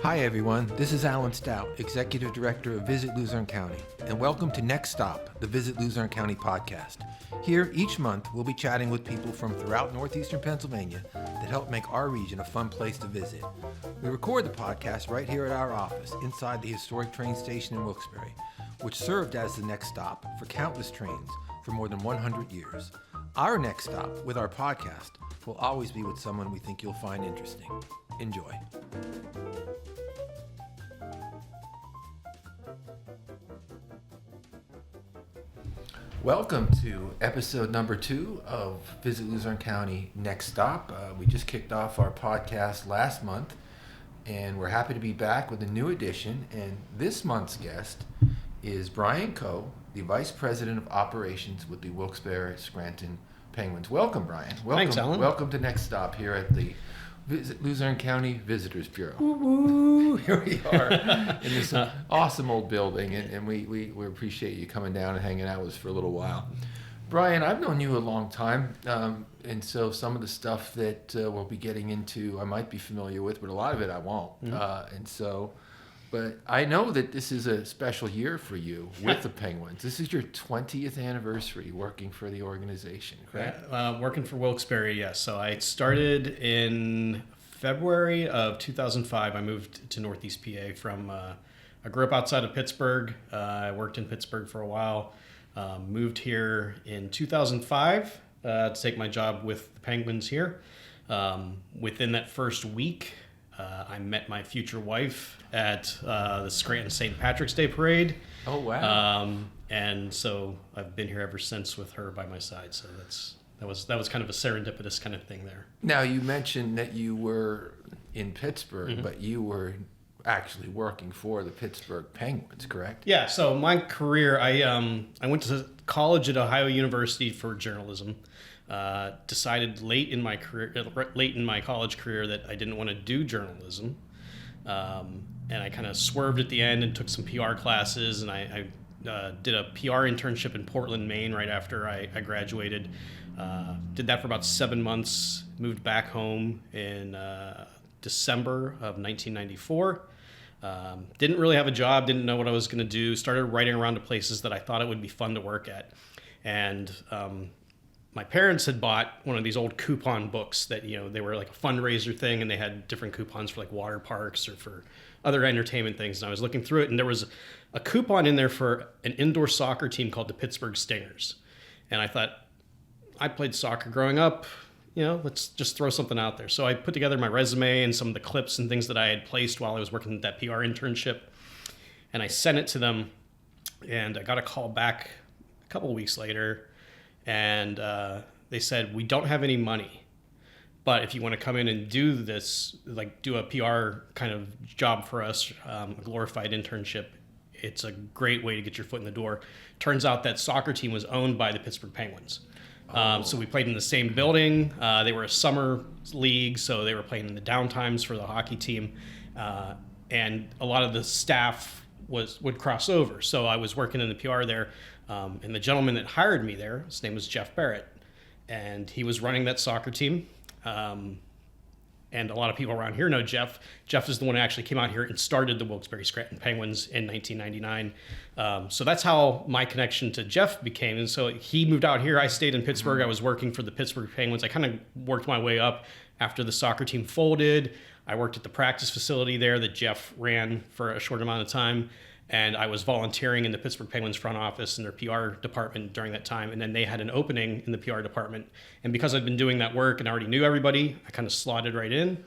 Hi everyone, this is Alan Stout, Executive Director of Visit Luzerne County, and welcome to Next Stop, the Visit Luzerne County podcast. Here, each month, we'll be chatting with people from throughout northeastern Pennsylvania that help make our region a fun place to visit. We record the podcast right here at our office, inside the historic train station in Wilkes-Barre, which served as the next stop for countless trains for more than 100 years. Our next stop with our podcast will always be with someone we think you'll find interesting. Enjoy. Welcome to episode number 2 of Visit Luzerne County Next Stop. We just kicked off our podcast last month, and we're happy to be back with a new edition. And this month's guest is Brian Coe, the Vice President of Operations with the Wilkes-Barre Scranton Penguins. Welcome, Brian. Welcome, Thanks, Alan. Welcome to Next Stop here at the Visit Luzerne County Visitors Bureau. Woo-woo. Here we are in this awesome old building, and we appreciate you coming down and hanging out with us for a little while. Brian, I've known you a long time, and so some of the stuff that we'll be getting into I might be familiar with, but a lot of it I won't. But I know that this is a special year for you with the Penguins. This is your 20th anniversary working for the organization, correct? Working for Wilkes-Barre, yes. So I started in February of 2005. I moved to Northeast PA from, I grew up outside of Pittsburgh. I worked in Pittsburgh for a while. Moved here in 2005 to take my job with the Penguins here. Within that first week, I met my future wife at the Scranton St. Patrick's Day Parade. Oh, wow. And so I've been here ever since with her by my side. So that was kind of a serendipitous kind of thing there. Now, you mentioned that you were in Pittsburgh, but you were actually working for the Pittsburgh Penguins, correct? Yeah, so my career, I went to college at Ohio University for journalism. Decided late in my college career that I didn't want to do journalism, and I kind of swerved at the end and took some PR classes, and I did a PR internship in Portland, Maine, right after I graduated. Did that for about 7 months. Moved back home in December of 1994. Didn't really have a job. Didn't know what I was going to do. Started writing around to places that I thought it would be fun to work at, and my parents had bought one of these old coupon books that, they were like a fundraiser thing, and they had different coupons for like water parks or for other entertainment things. And I was looking through it, and there was a coupon in there for an indoor soccer team called the Pittsburgh Stingers. And I thought, I played soccer growing up, let's just throw something out there. So I put together my resume and some of the clips and things that I had placed while I was working at that PR internship. And I sent it to them, and I got a call back a couple of weeks later. And they said, we don't have any money, but if you want to come in and do this, like do a PR kind of job for us, a glorified internship, it's a great way to get your foot in the door. Turns out that soccer team was owned by the Pittsburgh Penguins. So we played in the same building. They were a summer league, so they were playing in the downtimes for the hockey team. And a lot of the staff would cross over. So I was working in the PR there. And the gentleman that hired me there, his name was Jeff Barrett, and he was running that soccer team. And a lot of people around here know Jeff. Jeff is the one who actually came out here and started the Wilkes-Barre Scranton Penguins in 1999. So that's how my connection to Jeff became. And so he moved out here. I stayed in Pittsburgh. I was working for the Pittsburgh Penguins. I kind of worked my way up after the soccer team folded. I worked at the practice facility there that Jeff ran for a short amount of time. And I was volunteering in the Pittsburgh Penguins front office in their PR department during that time. And then they had an opening in the PR department. And because I'd been doing that work and I already knew everybody, I kind of slotted right in.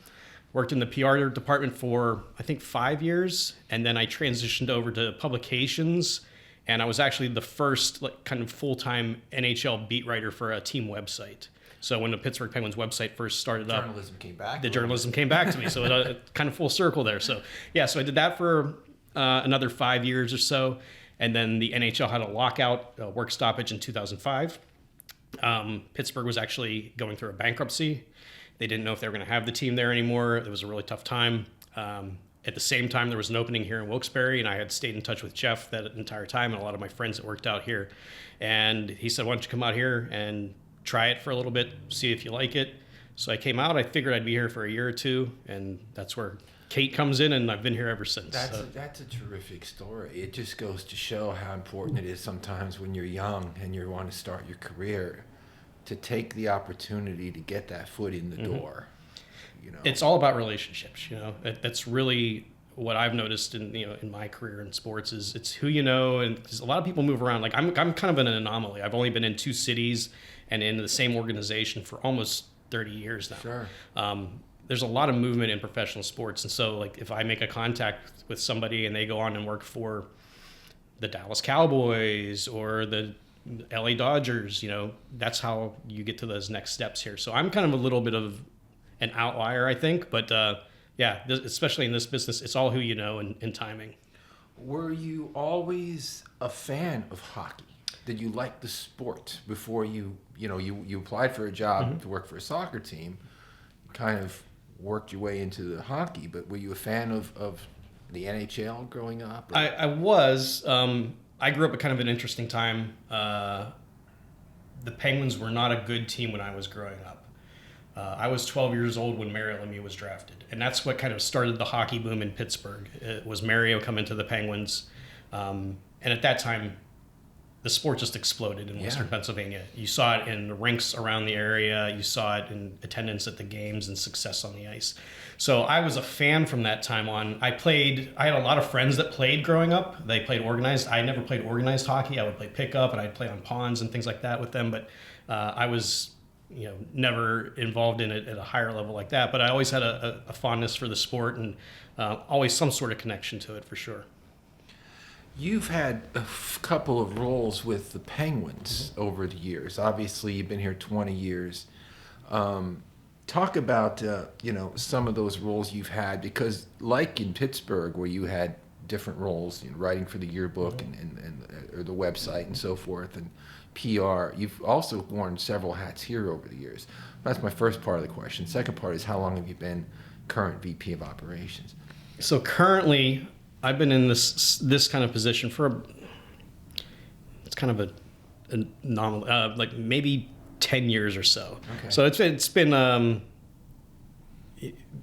Worked in the PR department for, I think, 5 years. And then I transitioned over to publications. And I was actually the first kind of full-time NHL beat writer for a team website. So when the Pittsburgh Penguins website first started up, the journalism came back to me. So it kind of full circle there. So so I did that for another 5 years or so. And then the NHL had a lockout, work stoppage in 2005. Pittsburgh was actually going through a bankruptcy. They didn't know if they were going to have the team there anymore. It was a really tough time. At the same time, there was an opening here in Wilkes-Barre, and I had stayed in touch with Jeff that entire time and a lot of my friends that worked out here. And he said, why don't you come out here and try it for a little bit, see if you like it. So I came out. I figured I'd be here for a year or two, and that's where Kate comes in, and I've been here ever since. That's a terrific story. It just goes to show how important it is sometimes when you're young and you want to start your career to take the opportunity to get that foot in the door. You know, it's all about relationships. You know, that's really what I've noticed in my career in sports is it's who you know, and 'cause a lot of people move around. Like I'm kind of an anomaly. I've only been in 2 cities and in the same organization for almost 30 years now. Sure. There's a lot of movement in professional sports, and so like if I make a contact with somebody and they go on and work for the Dallas Cowboys or the LA Dodgers, that's how you get to those next steps here. So I'm kind of a little bit of an outlier, I think, but especially in this business, it's all who you know and timing. Were you always a fan of hockey? Did you like the sport before you applied for a job to work for a soccer team, kind of worked your way into the hockey, but were you a fan of the NHL growing up? I was. I grew up at kind of an interesting time. The Penguins were not a good team when I was growing up. I was 12 years old when Mario Lemieux was drafted, and that's what kind of started the hockey boom in Pittsburgh. It was Mario coming to the Penguins, and at that time, the sport just exploded in Western Pennsylvania. You saw it in the rinks around the area. You saw it in attendance at the games and success on the ice. So I was a fan from that time on. I had a lot of friends that played growing up. They played organized. I never played organized hockey. I would play pickup and I'd play on ponds and things like that with them. But I was, never involved in it at a higher level like that. But I always had a fondness for the sport and always some sort of connection to it for sure. You've had a couple of roles with the Penguins over the years. Obviously, you've been here 20 years. Talk about, some of those roles you've had, because like in Pittsburgh, where you had different roles, writing for the yearbook or the website and so forth, and PR, you've also worn several hats here over the years. That's my first part of the question. Second part is, how long have you been current VP of Operations? So currently, I've been in this kind of position for it's kind of a nominal, like maybe 10 years or so. Okay. So it's been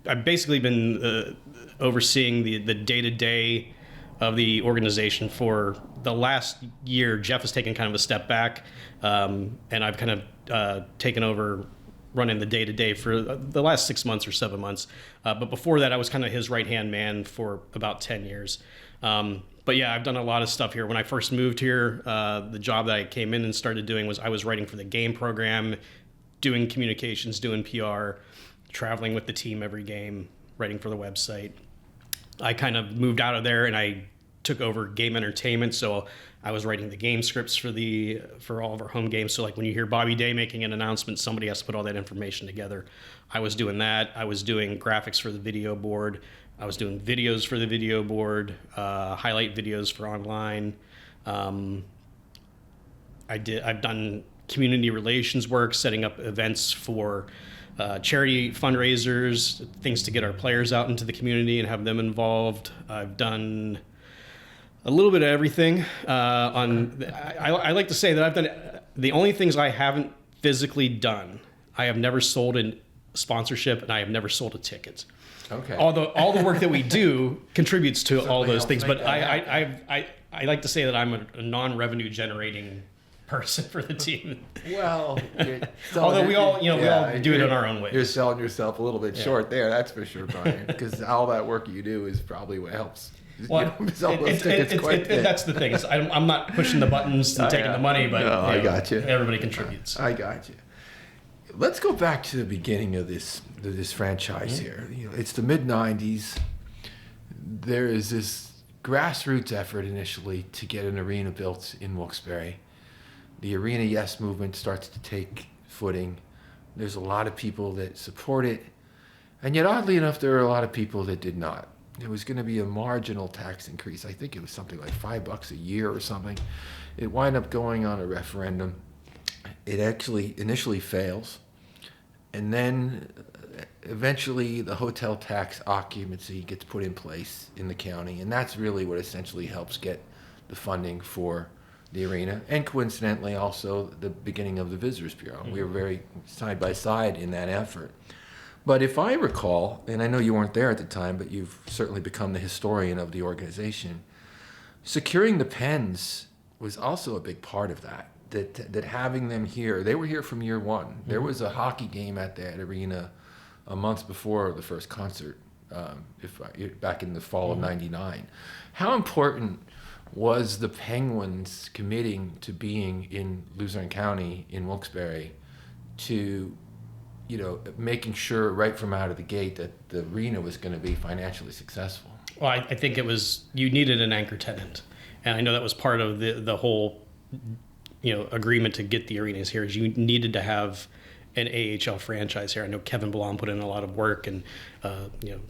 I've basically been overseeing the day-to-day of the organization for the last year. Jeff has taken kind of a step back, and I've kind of taken over running the day-to-day for the last 6 months or 7 months. But before that, I was kind of his right-hand man for about 10 years. But yeah, I've done a lot of stuff here. When I first moved here, the job that I came in and started doing was I was writing for the game program, doing communications, doing PR, traveling with the team every game, writing for the website. I kind of moved out of there and I took over game entertainment. So I was writing the game scripts for all of our home games. So like when you hear Bobby Day making an announcement, somebody has to put all that information together. I was doing that. I was doing graphics for the video board. I was doing videos for the video board, highlight videos for online. I've done community relations work, setting up events for charity fundraisers, things to get our players out into the community and have them involved. I've done a little bit of everything. I like to say that I've done the only things I haven't physically done. I have never sold a sponsorship and I have never sold a ticket. Okay. Although all the work that we do contributes to all those things, but I like to say that I'm a non-revenue generating person for the team. Well, although we all do it in our own way. You're selling yourself a little bit short there, that's for sure, Brian, because all that work you do is probably what helps. Well, that's the thing. I'm not pushing the buttons and taking the money, but I got you. Everybody contributes. I got you. Let's go back to the beginning of this franchise here. It's the mid-'90s. There is this grassroots effort initially to get an arena built in Wilkes-Barre. The Arena Yes movement starts to take footing. There's a lot of people that support it. And yet, oddly enough, there are a lot of people that did not. It was going to be a marginal tax increase. I think it was something like $5 a year or something. It wound up going on a referendum. It actually initially fails. And then eventually the hotel tax occupancy gets put in place in the county. And that's really what essentially helps get the funding for the arena, and coincidentally also the beginning of the Visitors Bureau. We were very side by side in that effort. But if I recall, and I know you weren't there at the time, but you've certainly become the historian of the organization, securing the Pens was also a big part of that. That having them here, they were here from year one. There was a hockey game at that arena a month before the first concert, back in the fall of '99. How important was the Penguins committing to being in Luzerne County, in Wilkes-Barre, to, making sure right from out of the gate that the arena was going to be financially successful? Well, I think it was, you needed an anchor tenant. And I know that was part of the whole, agreement to get the arenas here, is you needed to have an AHL franchise here. I know Kevin Blom put in a lot of work, and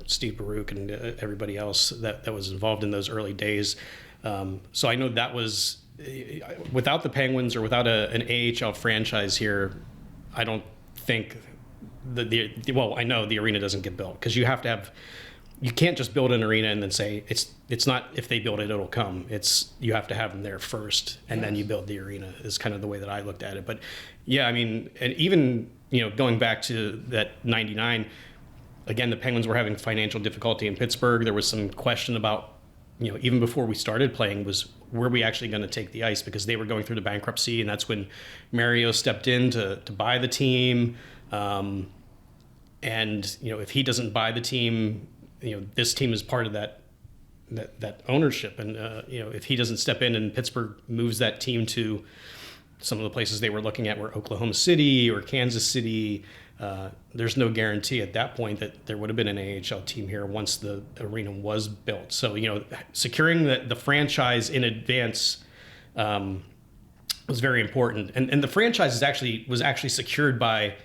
Steve Baruch and everybody else that was involved in those early days. So I know that was, without the Penguins or without an AHL franchise here, I don't think I know the arena doesn't get built, because you have to have, you can't just build an arena and then say it's not, if they build it, it'll come. You have to have them there first, and then you build the arena, is kind of the way that I looked at it. But yeah, I mean, and even, going back to that '99, again, the Penguins were having financial difficulty in Pittsburgh. There was some question about, even before we started playing, were we actually going to take the ice, because they were going through the bankruptcy, and that's when Mario stepped in to buy the team. And if he doesn't buy the team, this team is part of that ownership. And if he doesn't step in and Pittsburgh moves that team to some of the places they were looking at, were Oklahoma City or Kansas City, there's no guarantee at that point that there would have been an AHL team here once the arena was built. So, securing the franchise in advance was very important. And the franchise was actually secured by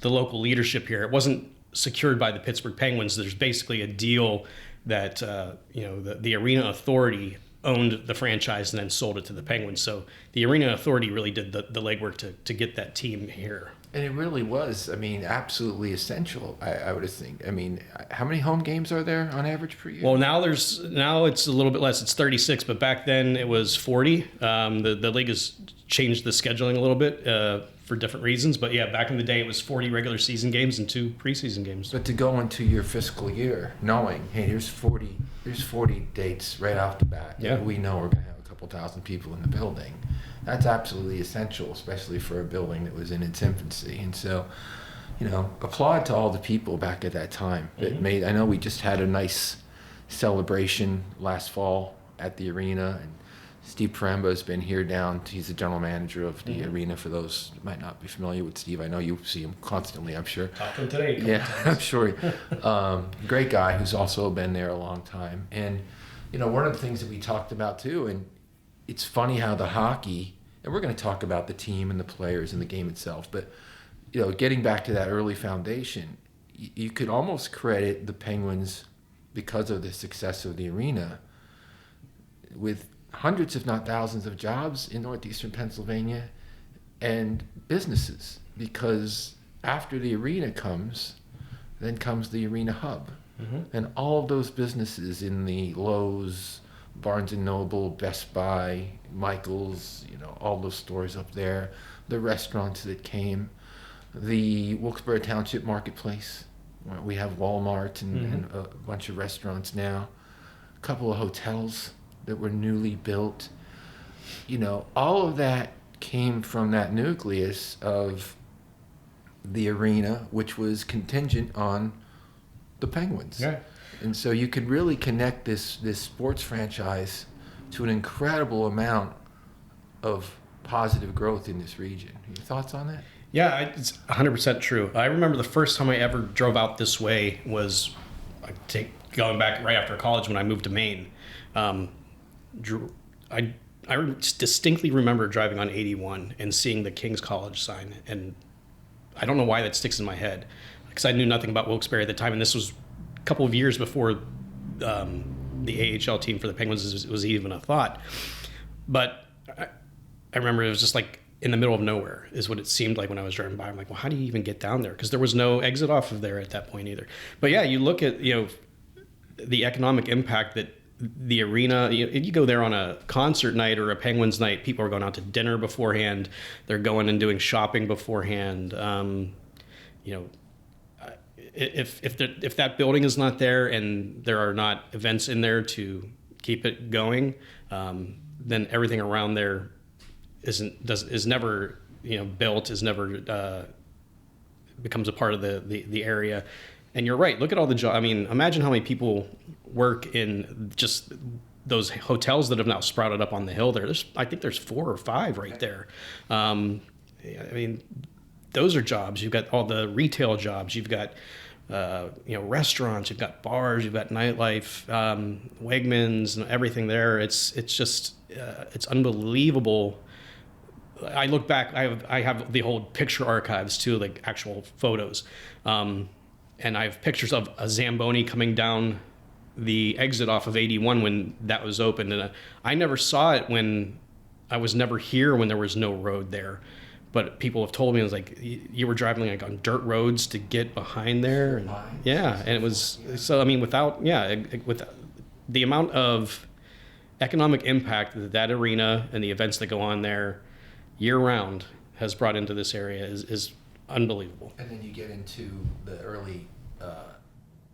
the local leadership here. It wasn't secured by the Pittsburgh Penguins. There's basically a deal that the arena authority owned the franchise and then sold it to the Penguins. So the arena authority really did the legwork to get that team here. And it really was, absolutely essential, I would think. How many home games are there on average per year? Well, now it's a little bit less. It's 36, but back then it was 40. The league has changed the scheduling a little bit for different reasons. But yeah, back in the day, it was 40 regular season games and 2 preseason games. But to go into your fiscal year knowing, hey, here's 40 dates right off the bat. Yeah. We know we're going to have a couple thousand people in the building. That's absolutely essential, especially for a building that was in its infancy. And so, applaud to all the people back at that time that made. I know we just had a nice celebration last fall at the arena, and Steve Paremba's been here he's the general manager of the arena. For those who might not be familiar with Steve, I know you see him constantly, I'm sure. Talked to him today. Yeah, I'm sure. Great guy who's also been there a long time. And, one of the things that we talked about too, and it's funny how the hockey, and we're going to talk about the team and the players and the game itself, but, getting back to that early foundation, you could almost credit the Penguins, because of the success of the arena, with hundreds, if not thousands, of jobs in northeastern Pennsylvania and businesses, because after the arena comes the arena hub. And all of those businesses in the Lowe's, Barnes & Noble, Best Buy, Michael's, all those stores up there, the restaurants that came, the Wilkes-Barre Township Marketplace, where we have Walmart and a bunch of restaurants now, a couple of hotels that were newly built. All of that came from that nucleus of the arena, which was contingent on the Penguins. Yeah. And so you could really connect this sports franchise to an incredible amount of positive growth in this region. Your thoughts on that? Yeah, it's 100% true. I remember the first time I ever drove out this way was going back right after college when I moved to Maine. I distinctly remember driving on 81 and seeing the King's College sign, and I don't know why that sticks in my head, because I knew nothing about Wilkes-Barre at the time, and this was a couple of years before the AHL team for the Penguins was even a thought. But I remember it was just like in the middle of nowhere is what it seemed like when I was driving by. I'm like, well, how do you even get down there? Because there was no exit off of there at that point either. But yeah, you look at the economic impact that the arena, you go there on a concert night or a Penguins night, people are going out to dinner beforehand. They're going and doing shopping beforehand. If that building is not there and there are not events in there to keep it going, then everything around there is never built, is never becomes a part of the area. And you're right. Look at all the jobs. I mean, imagine how many people work in just those hotels that have now sprouted up on the hill there. I think there's 4 or 5 right there. I mean, those are jobs. You've got all the retail jobs. You've got restaurants. You've got bars. You've got nightlife, Wegmans, and everything there. It's just it's unbelievable. I look back. I have the old picture archives too, like actual photos. And I have pictures of a Zamboni coming down the exit off of 81 when that was open. And I never saw it when I was never here when there was no road there. But people have told me, it was like, you were driving like on dirt roads to get behind there. And, yeah, and it was, so I mean, with the amount of economic impact that arena and the events that go on there year round has brought into this area is unbelievable. And then you get into the early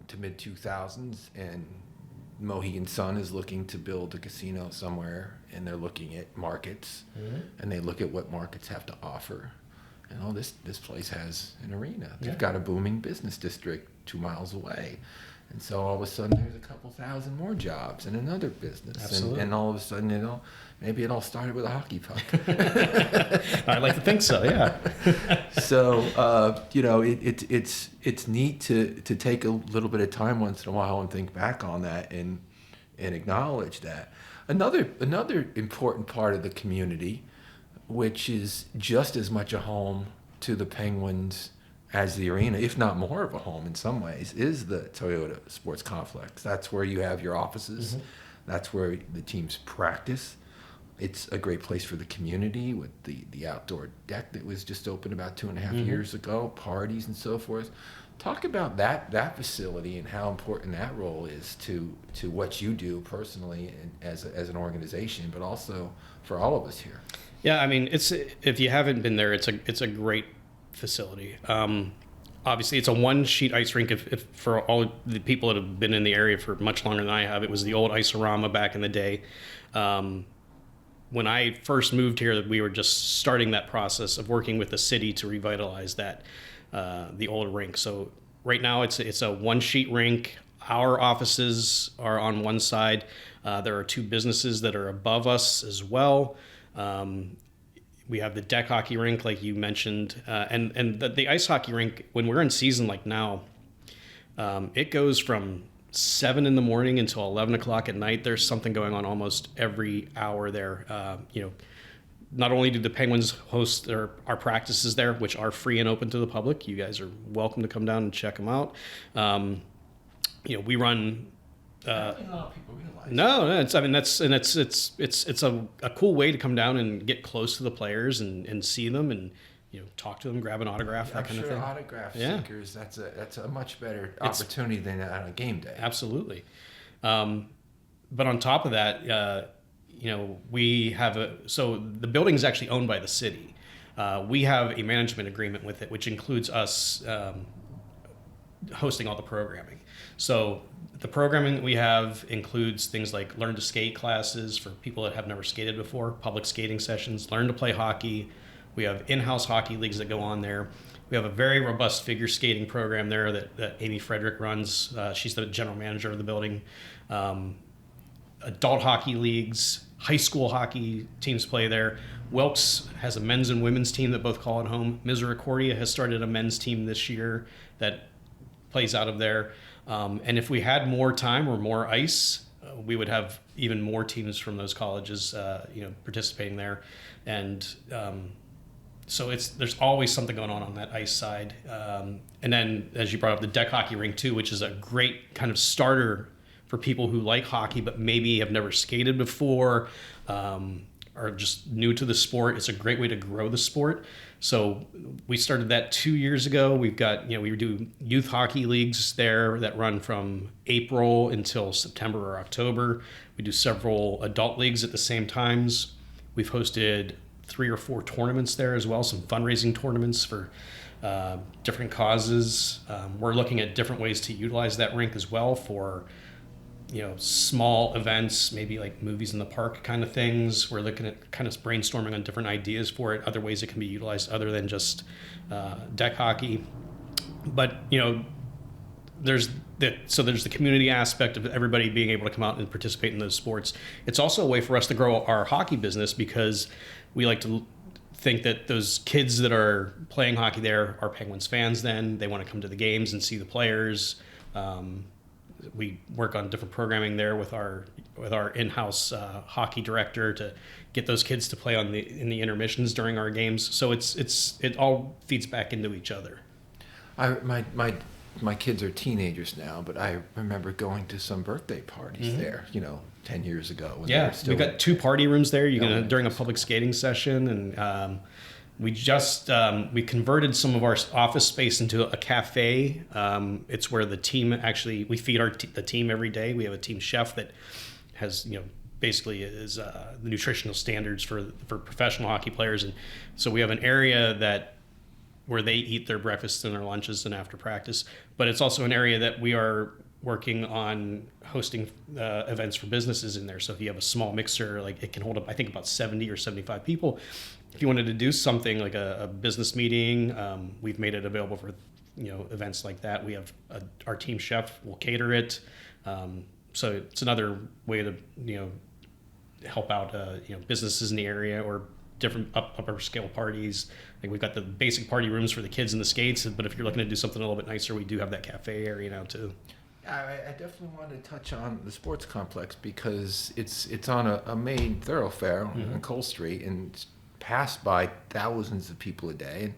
to mid 2000s, and Mohegan Sun is looking to build a casino somewhere, and they're looking at markets, and they look at what markets have to offer. And this place has an arena. They've got a booming business district 2 miles away. And so all of a sudden there's a couple thousand more jobs in another business. Absolutely. And all of a sudden maybe it all started with a hockey puck. I'd like to think so, yeah. So, it's neat to take a little bit of time once in a while and think back on that and acknowledge that. Another important part of the community, which is just as much a home to the Penguins as the arena, if not more of a home in some ways, is the Toyota Sports Complex. That's where you have your offices. Mm-hmm. That's where the teams practice. It's a great place for the community with the outdoor deck that was just opened about 2.5 years ago, parties and so forth. Talk about that facility and how important that role is to what you do personally and as an organization, but also for all of us here. Yeah, I mean, if you haven't been there, it's a great facility. Obviously, it's a one-sheet ice rink. If for all the people that have been in the area for much longer than I have, it was the old Ice-A-Rama back in the day. When I first moved here, we were just starting that process of working with the city to revitalize that the old rink. So right now, it's a one-sheet rink. Our offices are on one side. There are 2 businesses that are above us as well. We have the deck hockey rink, like you mentioned, and the ice hockey rink. When we're in season, like now, it goes from 7 a.m. until 11 o'clock at night. There's something going on almost every hour there. Not only do the Penguins host our practices there, which are free and open to the public. You guys are welcome to come down and check them out. We run. I don't think a lot of people realize. No, it's a cool way to come down and get close to the players and see them and talk to them, grab an autograph, that kind of thing. Autograph seekers, that's a much better opportunity than on a game day. Absolutely. But on top of that, we have so the building is actually owned by the city. We have a management agreement with it, which includes us hosting all the programming. So the programming that we have includes things like learn to skate classes for people that have never skated before, public skating sessions, learn to play hockey. We have in-house hockey leagues that go on there. We have a very robust figure skating program there that Amy Frederick runs. She's the general manager of the building. Adult hockey leagues, high school hockey teams play there. Wilkes has a men's and women's team that both call it home. Misericordia has started a men's team this year that plays out of there. And if we had more time or more ice, we would have even more teams from those colleges, participating there. And so there's always something going on that ice side. And then, as you brought up, the deck hockey rink too, which is a great kind of starter for people who like hockey but maybe have never skated before, are just new to the sport. It's a great way to grow the sport. So we started that 2 years ago. We've got, we do youth hockey leagues there that run from April until September or October. We do several adult leagues at the same times. We've hosted 3 or 4 tournaments there as well, some fundraising tournaments for different causes. We're looking at different ways to utilize that rink as well for small events, maybe like movies in the park kind of things. We're looking at kind of brainstorming on different ideas for it, other ways it can be utilized other than just deck hockey. But there's the community aspect of everybody being able to come out and participate in those sports. It's also a way for us to grow our hockey business, because we like to think that those kids that are playing hockey there are Penguins fans. Then they want to come to the games and see the players. We work on different programming there with our in-house hockey director to get those kids to play in the intermissions during our games. So it all feeds back into each other. My kids are teenagers now, but I remember going to some birthday parties there, 10 years ago. Yeah, we've got 2 party rooms there. You can during a public skating session, and we converted some of our office space into a cafe. It's where the team we feed the team every day. We have a team chef that has basically is the nutritional standards for professional hockey players, and so we have an area where they eat their breakfasts and their lunches and after practice. But it's also an area that we are working on hosting events for businesses in there. So if you have a small mixer, like it can hold up, I think about 70 or 75 people. If you wanted to do something like a business meeting, we've made it available for events like that. We have our team chef will cater it. So it's another way to help out businesses in the area or different upper scale parties. Like we've got the basic party rooms for the kids and the skates, but if you're looking to do something a little bit nicer, we do have that cafe area now too. I definitely want to touch on the sports complex, because it's on a main thoroughfare on Cole Street, and it's passed by thousands of people a day. And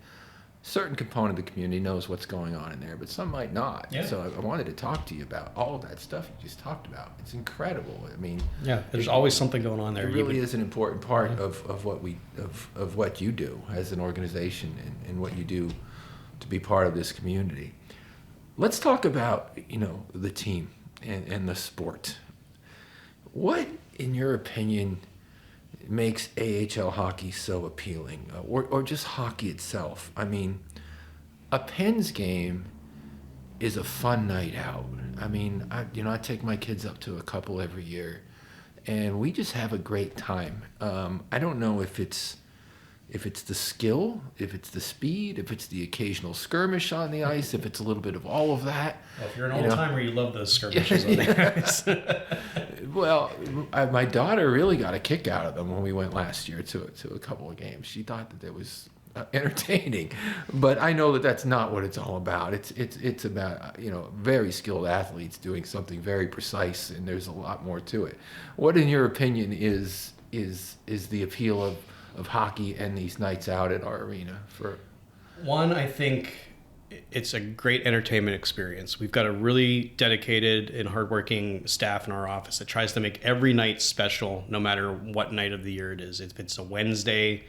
a certain component of the community knows what's going on in there, but some might not. Yeah. So I wanted to talk to you about all of that stuff you just talked about. It's incredible. I mean, there's always something going on there. It really is an important part of what you do as an organization and what you do to be part of this community. Let's talk about the team and the sport. What, in your opinion, makes AHL hockey so appealing, or just hockey itself? I mean, a Pens game is a fun night out. I mean, I take my kids up to a couple every year, and we just have a great time. I don't know if it's the skill, if it's the speed, if it's the occasional skirmish on the ice, if it's a little bit of all of that. Well, if you're an old-timer, you love those skirmishes on the ice. Well, my daughter really got a kick out of them when we went last year to a couple of games. She thought that it was entertaining, but I know that that's not what it's all about. It's about very skilled athletes doing something very precise, and there's a lot more to it. What, in your opinion, is the appeal of hockey and these nights out at our arena? For one, I think it's a great entertainment experience. We've got a really dedicated and hardworking staff in our office that tries to make every night special, no matter what night of the year it is. If it's a Wednesday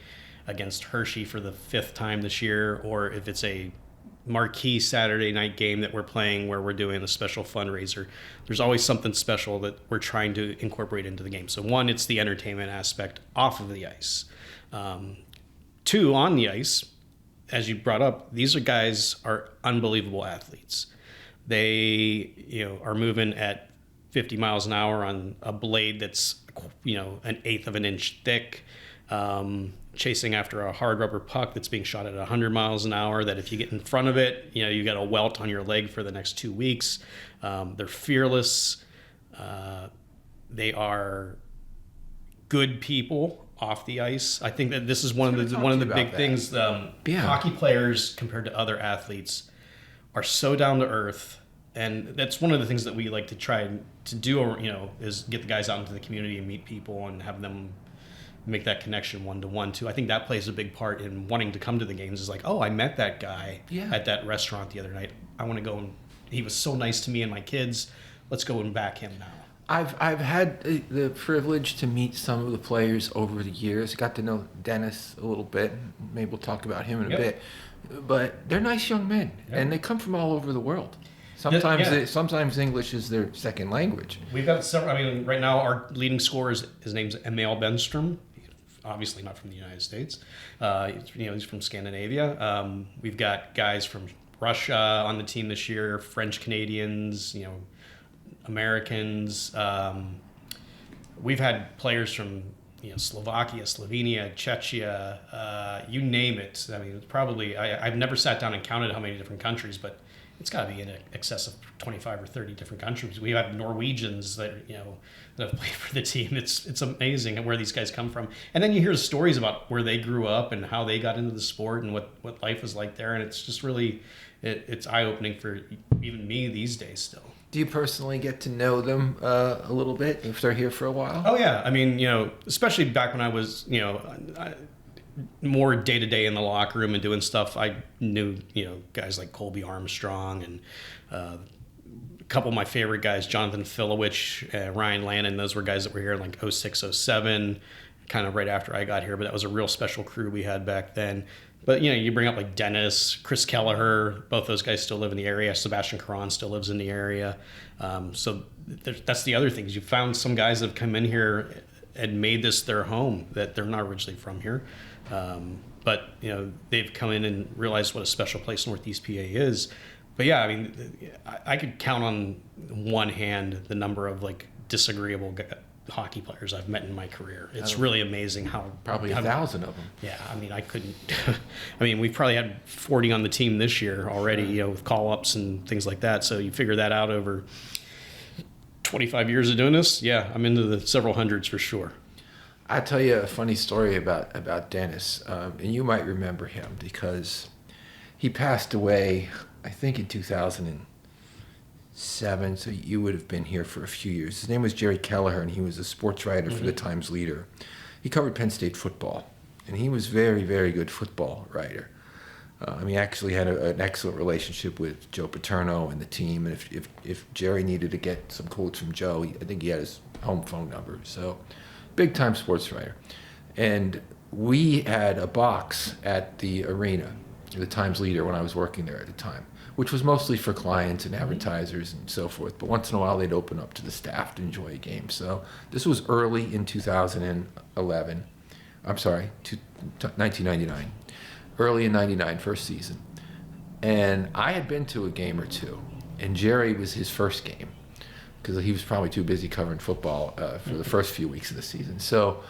against Hershey for the 5th time this year, or if it's a marquee Saturday night game that we're playing where we're doing a special fundraiser, there's always something special that we're trying to incorporate into the game. So one, it's the entertainment aspect off of the ice. 2, on the ice, as you brought up, these guys are unbelievable athletes. They, are moving at 50 miles an hour on a blade that's, an eighth of an inch thick, chasing after a hard rubber puck that's being shot at 100 miles an hour, that if you get in front of it, you got a welt on your leg for the next 2 weeks. They're fearless. They are good people off the ice. I think that this is one of the big things. Hockey players, compared to other athletes, are so down to earth, and that's one of the things that we like to try to do. Is get the guys out into the community and meet people and have them make that connection one-to-one too. I think that plays a big part in wanting to come to the games. Is like, oh, I met that guy at that restaurant the other night. I want to go, and he was so nice to me and my kids. Let's go and back him now. I've had the privilege to meet some of the players over the years. Got to know Dennis a little bit. Maybe we'll talk about him in a bit. But they're nice young men, and they come from all over the world. Sometimes English is their second language. We've got several. I mean, right now our leading scorer his name's Emil Benstrom. Obviously not from the United States. He's from Scandinavia. We've got guys from Russia on the team this year, French Canadians, Americans. We've had players from Slovakia, Slovenia, Czechia, you name it. I mean, it's probably I've never sat down and counted how many different countries, but it's got to be in excess of 25 or 30 different countries. We have Norwegians that that have played for the team. It's amazing where these guys come from. And then you hear stories about where they grew up and how they got into the sport and what life was like there. And it's just really it's eye-opening for even me these days still. Do you personally get to know them a little bit if they're here for a while? Oh yeah, I mean, especially back when I was, more day to day in the locker room and doing stuff. I knew, guys like Colby Armstrong and a couple of my favorite guys, Jonathan Filowich, Ryan Lannon. Those were guys that were here in like 06, 07, kind of right after I got here. But that was a real special crew we had back then. But, you bring up like Dennis, Chris Kelleher, both those guys still live in the area. Sebastian Caron still lives in the area. So that's the other thing. You found some guys that have come in here and made this their home, that they're not originally from here. But, they've come in and realized what a special place Northeast PA is. But, yeah, I mean, I could count on one hand the number of, like, disagreeable hockey players I've met in my career. It's really amazing how... Probably 1,000 of them. Yeah, I mean, I couldn't... I mean, we've probably had 40 on the team this year already, with call-ups and things like that. So you figure that out over 25 years of doing this. Yeah, I'm into the several hundreds for sure. I'll tell you a funny story about Dennis, and you might remember him because he passed away, I think, in 2007, so you would have been here for a few years. His name was Jerry Kelleher, and he was a sports writer for the Times Leader. He covered Penn State football, and he was very, very good football writer. He actually had an excellent relationship with Joe Paterno and the team, and if Jerry needed to get some quotes from Joe, I think he had his home phone number. So, big-time sports writer. And we had a box at the arena, the Times Leader, when I was working there at the time, which was mostly for clients and advertisers and so forth. But once in a while, they'd open up to the staff to enjoy a game. So this was early in 2011. I'm sorry, 1999. Early in 99, first season. And I had been to a game or two, and Jerry was his first game because he was probably too busy covering football for the first few weeks of the season. So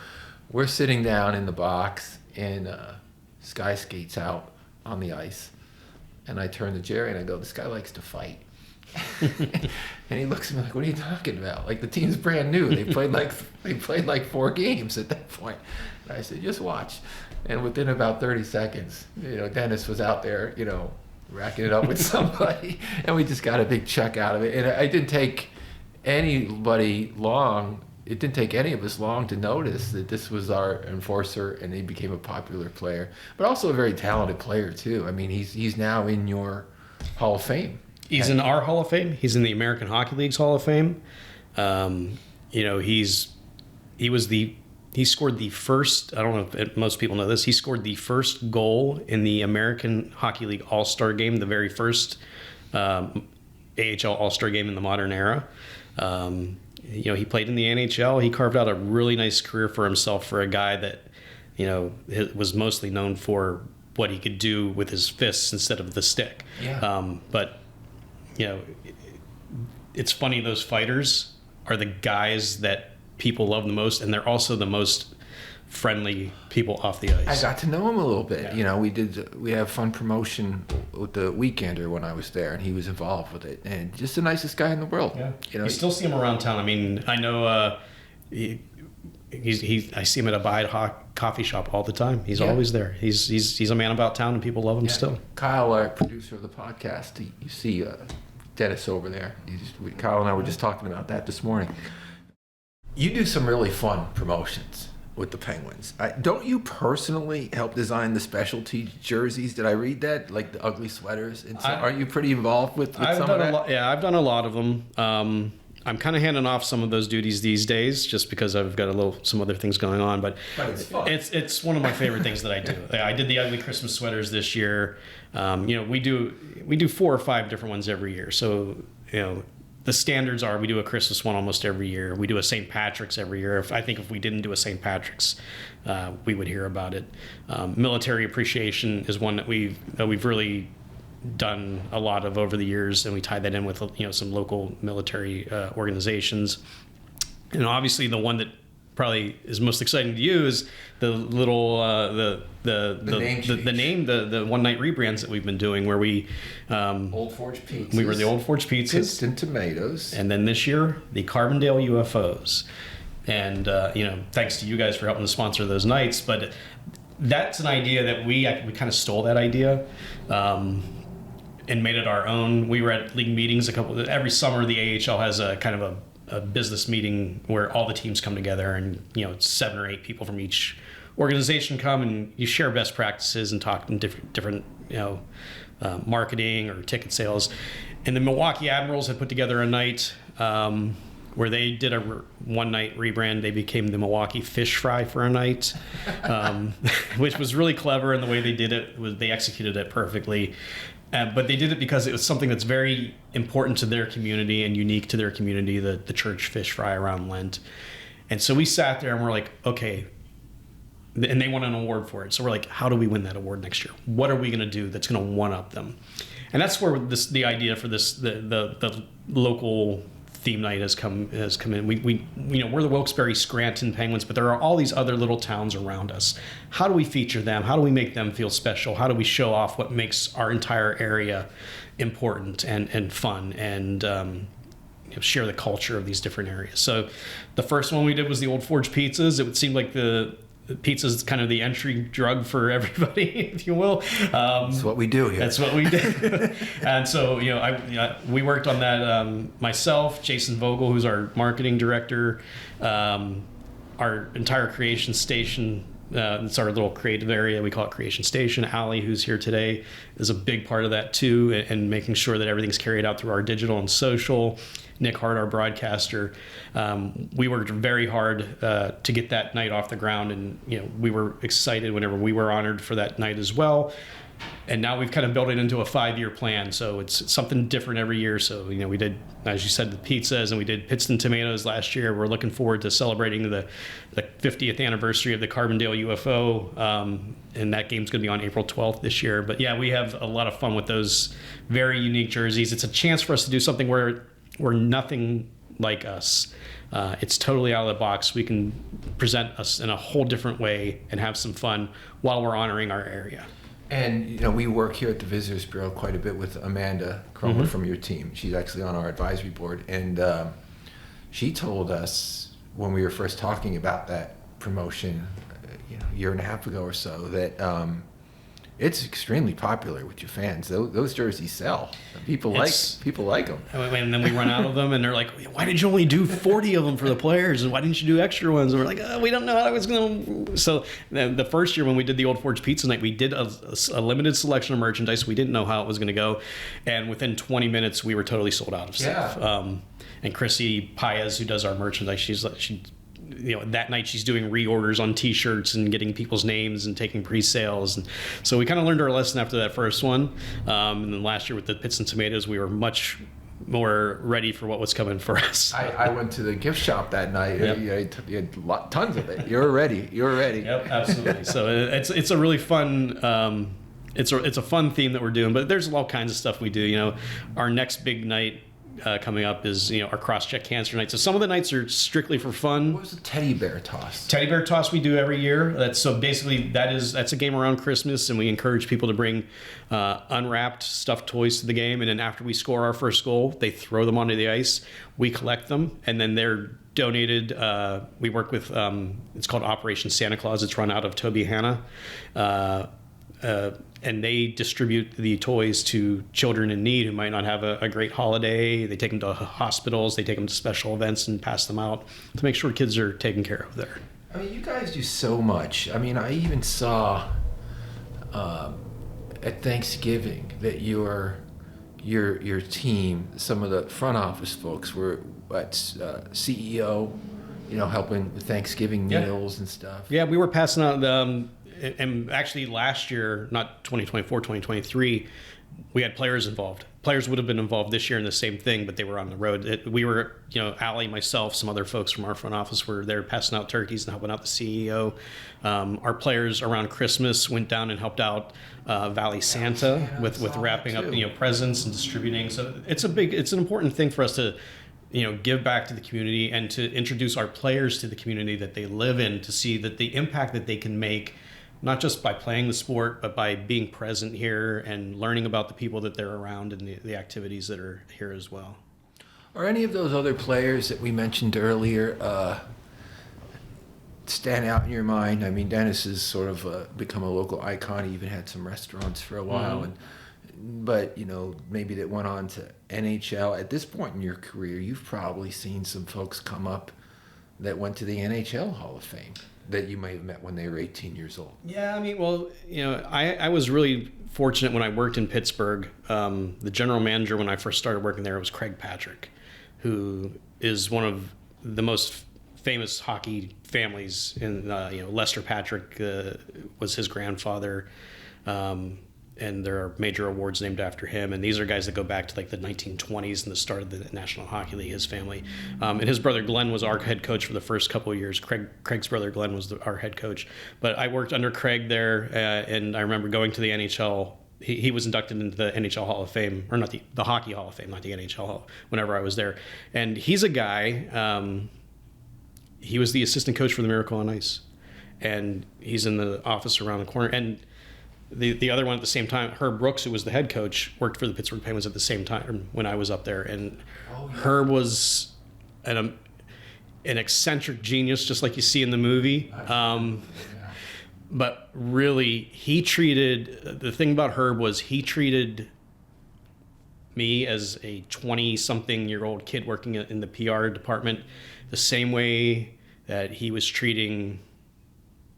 we're sitting down in the box, and Sky skates out on the ice. And I turn to Jerry and I go, "This guy likes to fight." And he looks at me like, "What are you talking about? Like, the team's brand new. They played like 4 games at that point." And I said, "Just watch." And within about 30 seconds, Dennis was out there, racking it up with somebody, and we just got a big check out of it. And it didn't take anybody long. It didn't take any of us long to notice that this was our enforcer, and he became a popular player, but also a very talented player too. I mean, he's now in your Hall of Fame. He's in our Hall of Fame. He's in the American Hockey League's Hall of Fame. He scored the first. I don't know if most people know this. He scored the first goal in the American Hockey League All-Star Game, the very first AHL All-Star Game in the modern era. He played in the NHL. He carved out a really nice career for himself for a guy that, was mostly known for what he could do with his fists instead of the stick. Yeah. But it's funny, those fighters are the guys that people love the most, and they're also the most friendly people off the ice. I got to know him a little bit. Yeah. We have fun promotion with the Weekender when I was there, and he was involved with it, and just the nicest guy in the world. Yeah. You still see him around town. I mean, I know I see him at a coffee shop all the time. He's always there. He's a man about town, and people love him still. Kyle, our producer of the podcast, you see Dennis over there. Kyle and I were just talking about that this morning. You do some really fun promotions with the Penguins. Don't you personally help design the specialty jerseys? Did I read that? Like the ugly sweaters? And so, aren't you pretty involved with some of that? I've done a lot of them. I'm kind of handing off some of those duties these days, just because I've got some other things going on. But it's fun. It's one of my favorite things that I do. I did the ugly Christmas sweaters this year. We do 4 or 5 different ones every year. So the standards are we do a Christmas one almost every year. We do a St. Patrick's every year. I think if we didn't do a St. Patrick's, we would hear about it. Military appreciation is one that we've really done a lot of over the years, and we tie that in with some local military organizations. And obviously the one that probably is most exciting to you is the little the one night rebrands that we've been doing, where we Old Forge Pizzas. We were the Old Forge Pizzas, Piston Tomatoes, and then this year the Carbondale UFOs. And thanks to you guys for helping to sponsor those nights. But that's an idea that we kind of stole that idea and made it our own. We were at league meetings every summer. The AHL has a kind of a business meeting where all the teams come together, and 7 or 8 people from each organization come, and you share best practices and talk in different marketing or ticket sales. And the Milwaukee Admirals had put together a night where they did a one night rebrand. They became the Milwaukee Fish Fry for a night, which was really clever. And the way they did it was they executed it perfectly. But they did it because it was something that's very important to their community and unique to their community, the church fish fry around Lent. And so we sat there and we're like, okay, and they won an award for it. So we're like, how do we win that award next year? What are we going to do that's going to one-up them? And that's where the idea for the local theme night has come in. We're the Wilkes-Barre Scranton Penguins, but there are all these other little towns around us. How do we feature them? How do we make them feel special? How do we show off what makes our entire area important and fun, and share the culture of these different areas? So the first one we did was the Old Forge Pizzas. It would seem like the pizza is kind of the entry drug for everybody, if you will. That's what we do here. That's what we did. And so, we worked on that, myself, Jason Vogel, who's our marketing director, our entire creation station. It's our little creative area. We call it Creation Station. Allie, who's here today, is a big part of that too, and making sure that everything's carried out through our digital and social. Nick Hart, our broadcaster, we worked very hard to get that night off the ground, and we were excited whenever we were honored for that night as well. And now we've kind of built it into a 5-year plan, so it's something different every year. So we did, as you said, the pizzas, and we did Piston Tomatoes last year. We're looking forward to celebrating the 50th anniversary of the Carbondale UFO, and that game's going to be on April 12th this year. But yeah, we have a lot of fun with those very unique jerseys. It's a chance for us to do something where we're nothing like us. It's totally out of the box. We can present us in a whole different way and have some fun while we're honoring our area. And we work here at the Visitors Bureau quite a bit with Amanda Cromer from your team. She's actually on our advisory board, and she told us when we were first talking about that promotion, a year and a half ago or so, that it's extremely popular with your fans. Those jerseys sell. People like them. And then we run out of them, and they're like, "Why did you only do 40 of them for the players? And why didn't you do extra ones?" And we're like, "We don't know how I was going to." So the first year when we did the Old Forge Pizza Night, we did a limited selection of merchandise. We didn't know how it was going to go, and within 20 minutes, we were totally sold out of stuff. Yeah. And Chrissy Paez, who does our merchandise, she that night she's doing reorders on T-shirts and getting people's names and taking pre-sales, and so we kind of learned our lesson after that first one. And then last year with the Pits and Tomatoes, we were much more ready for what was coming for us. I went to the gift shop that night. Yep. You had tons of it. You were ready. Yep, absolutely. So it's a really fun. It's a fun theme that we're doing, but there's all kinds of stuff we do. Our next big night coming up is our cross-check cancer night. So some of the nights are strictly for fun. What was the teddy bear toss? Teddy bear toss we do every year. That's a game around Christmas, and we encourage people to bring unwrapped stuffed toys to the game. And then after we score our first goal, they throw them onto the ice. We collect them, and then they're donated. We work with it's called Operation Santa Claus. It's run out of Toby Hanna. And they distribute the toys to children in need who might not have a great holiday. They take them to hospitals, they take them to special events and pass them out to make sure kids are taken care of there. I mean, you guys do so much. I mean, I even saw at Thanksgiving that your your team, some of the front office folks were CEO, helping with Thanksgiving meals and stuff. Yeah, we were passing out and actually last year, not 2024, 2023, we had players involved. Players would have been involved this year in the same thing, but they were on the road. We were, Allie, myself, some other folks from our front office were there passing out turkeys and helping out the CEO. Our players around Christmas went down and helped out Valley Santa with wrapping up, presents and distributing. So it's an important thing for us to, give back to the community and to introduce our players to the community that they live in, to see that the impact that they can make, not just by playing the sport, but by being present here and learning about the people that they're around and the activities that are here as well. Are any of those other players that we mentioned earlier stand out in your mind? I mean, Dennis has sort of become a local icon. He even had some restaurants for a while. But maybe that went on to NHL. At this point in your career, you've probably seen some folks come up that went to the NHL Hall of Fame that you may have met when they were 18 years old. Yeah, I mean, well, I was really fortunate when I worked in Pittsburgh. The general manager when I first started working there was Craig Patrick, who is one of the most famous hockey families in, Lester Patrick was his grandfather. And there are major awards named after him. And these are guys that go back to like the 1920s and the start of the National Hockey League, his family. And his brother Glenn was our head coach for the first couple of years. Craig's brother Glenn was our head coach. But I worked under Craig there, and I remember going to the NHL. He was inducted into the NHL Hall of Fame, or not the Hockey Hall of Fame, not the NHL Hall, whenever I was there. And he's a guy, he was the assistant coach for the Miracle on Ice. And he's in the office around the corner. And the other one at the same time, Herb Brooks, who was the head coach, worked for the Pittsburgh Penguins at the same time when I was up there. And Herb was an eccentric genius, just like you see in the movie. But really, the thing about Herb was he treated me as a 20-something-year-old kid working in the PR department the same way that he was treating,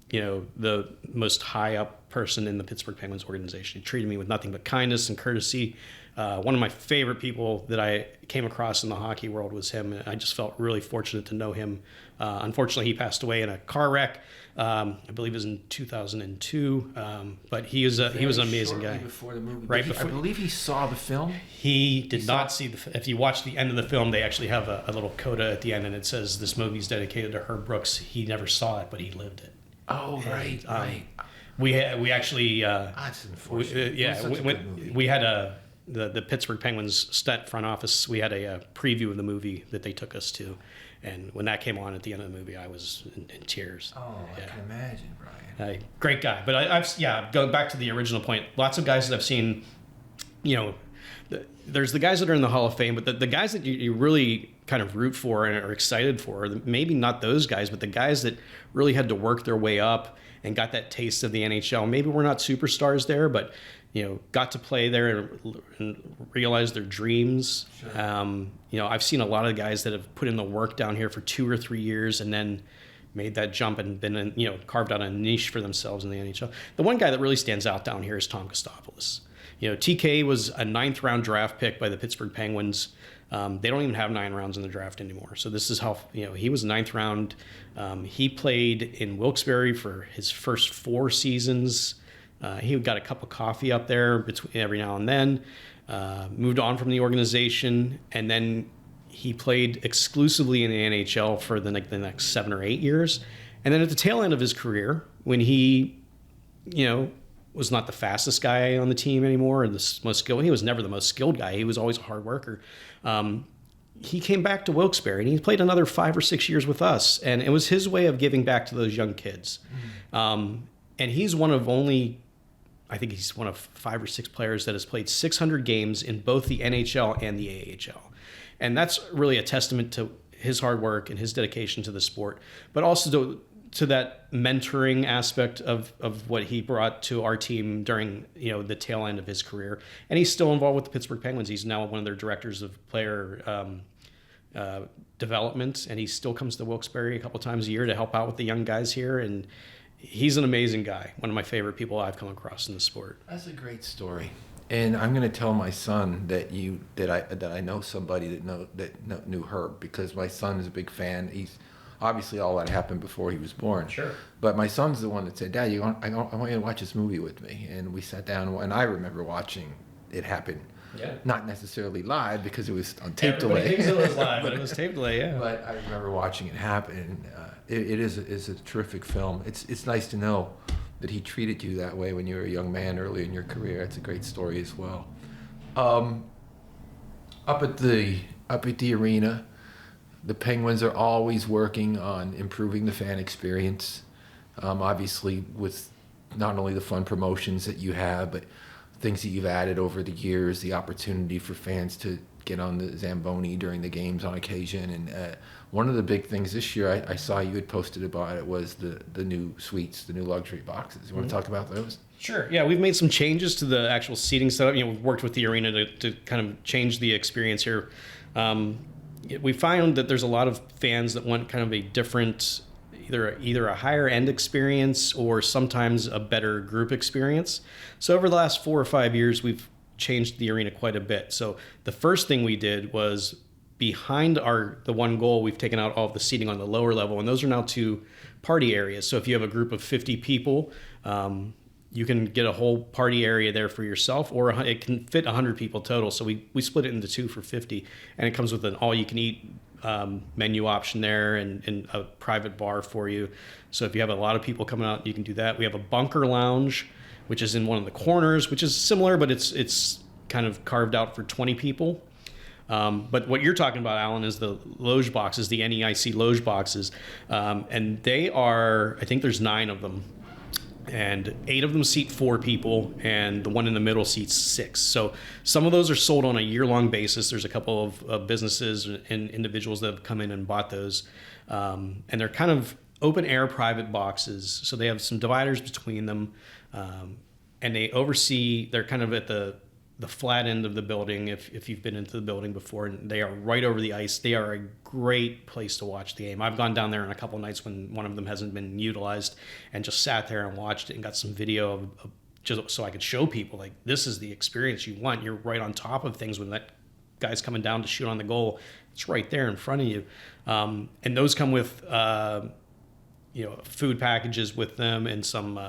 the most high-up person in the Pittsburgh Penguins organization. He treated me with nothing but kindness and courtesy. One of my favorite people that I came across in the hockey world was him. I just felt really fortunate to know him. Unfortunately, he passed away in a car wreck. I believe it was in 2002. But he was an amazing guy. Before the movie. Right I believe he saw the film. He did not see if you watch the end of the film, they actually have a little coda at the end, and it says this movie is dedicated to Herb Brooks. He never saw it, but he lived it. Oh, right, right. We actually That's unfortunate. we had the Pittsburgh Penguins stat front office. We had a preview of the movie that they took us to, and when that came on at the end of the movie, I was in tears. Oh, yeah. I can imagine, Brian. Great guy, but I've going back to the original point. Lots of guys that I've seen, there's the guys that are in the Hall of Fame, but the guys that you really kind of root for and are excited for, maybe not those guys, but the guys that really had to work their way up and got that taste of the NHL. Maybe we're not superstars there, but got to play there and realize their dreams. Sure. I've seen a lot of guys that have put in the work down here for 2 or 3 years and then made that jump and been carved out a niche for themselves in the NHL. The one guy that really stands out down here is Tom Kostopoulos. TK was a 9th round draft pick by the Pittsburgh Penguins. They don't even have 9 rounds in the draft anymore. So this is how, he was 9th round. He played in Wilkes-Barre for his first 4 seasons. He got a cup of coffee up there every now and then, moved on from the organization, and then he played exclusively in the NHL for the next 7 or 8 years. And then at the tail end of his career, when he, was not the fastest guy on the team anymore, or the most skilled. He was never the most skilled guy. He was always a hard worker. He came back to Wilkes-Barre, and he played another 5 or 6 years with us. And it was his way of giving back to those young kids. And he's one of 5 or 6 players that has played 600 games in both the NHL and the AHL. And that's really a testament to his hard work and his dedication to the sport, but also to that mentoring aspect of what he brought to our team during the tail end of his career. And he's still involved with the Pittsburgh Penguins. He's now one of their directors of player development, and he still comes to Wilkes-Barre a couple times a year to help out with the young guys here. And he's an amazing guy, one of my favorite people I've come across in the sport. That's a great story. And I'm going to tell my son that I know somebody that knew Herb, because my son is a big fan. He's obviously, all that happened before he was born. Sure. But my son's the one that said, "Dad, I want you to watch this movie with me." And we sat down, and I remember watching it happen. Yeah. Not necessarily live because it was on tape delay. Everybody thinks it was live, but it was tape delay. Yeah. But I remember watching it happen. It is a terrific film. It's nice to know that he treated you that way when you were a young man early in your career. It's a great story as well. Up at the arena, the Penguins are always working on improving the fan experience. Obviously, with not only the fun promotions that you have, but things that you've added over the years, the opportunity for fans to get on the Zamboni during the games on occasion. And one of the big things this year, I saw you had posted about it, was the new suites, the new luxury boxes. You want to talk about those? Sure. Yeah, we've made some changes to the actual seating setup. We've worked with the arena to kind of change the experience here. We found that there's a lot of fans that want kind of a different, either a higher end experience or sometimes a better group experience. So over the last 4 or 5 years, we've changed the arena quite a bit. So the first thing we did was, behind the one goal, we've taken out all of the seating on the lower level, and those are now 2 party areas. So if you have a group of 50 people, you can get a whole party area there for yourself, or it can fit 100 people total. So we split it into 2 for 50, and it comes with an all-you-can-eat menu option there, and a private bar for you. So if you have a lot of people coming out, you can do that. We have a bunker lounge, which is in one of the corners, which is similar, but it's kind of carved out for 20 people. But what you're talking about, Alan, is the loge boxes, the NEIC loge boxes. And they are, I think there's 9 of them. And 8 of them seat 4 people, and the one in the middle seats 6. So some of those are sold on a year-long basis. There's a couple of businesses and individuals that have come in and bought those. And they're kind of open-air private boxes. So they have some dividers between them. And they're kind of at the flat end of the building, if you've been into the building before, and they are right over the ice. They are a great place to watch the game. I've gone down there on a couple of nights when one of them hasn't been utilized, and just sat there and watched it and got some video of just so I could show people, like, this is the experience you want. You're right on top of things when that guy's coming down to shoot on the goal. It's right there in front of you. And those come with food packages with them, and some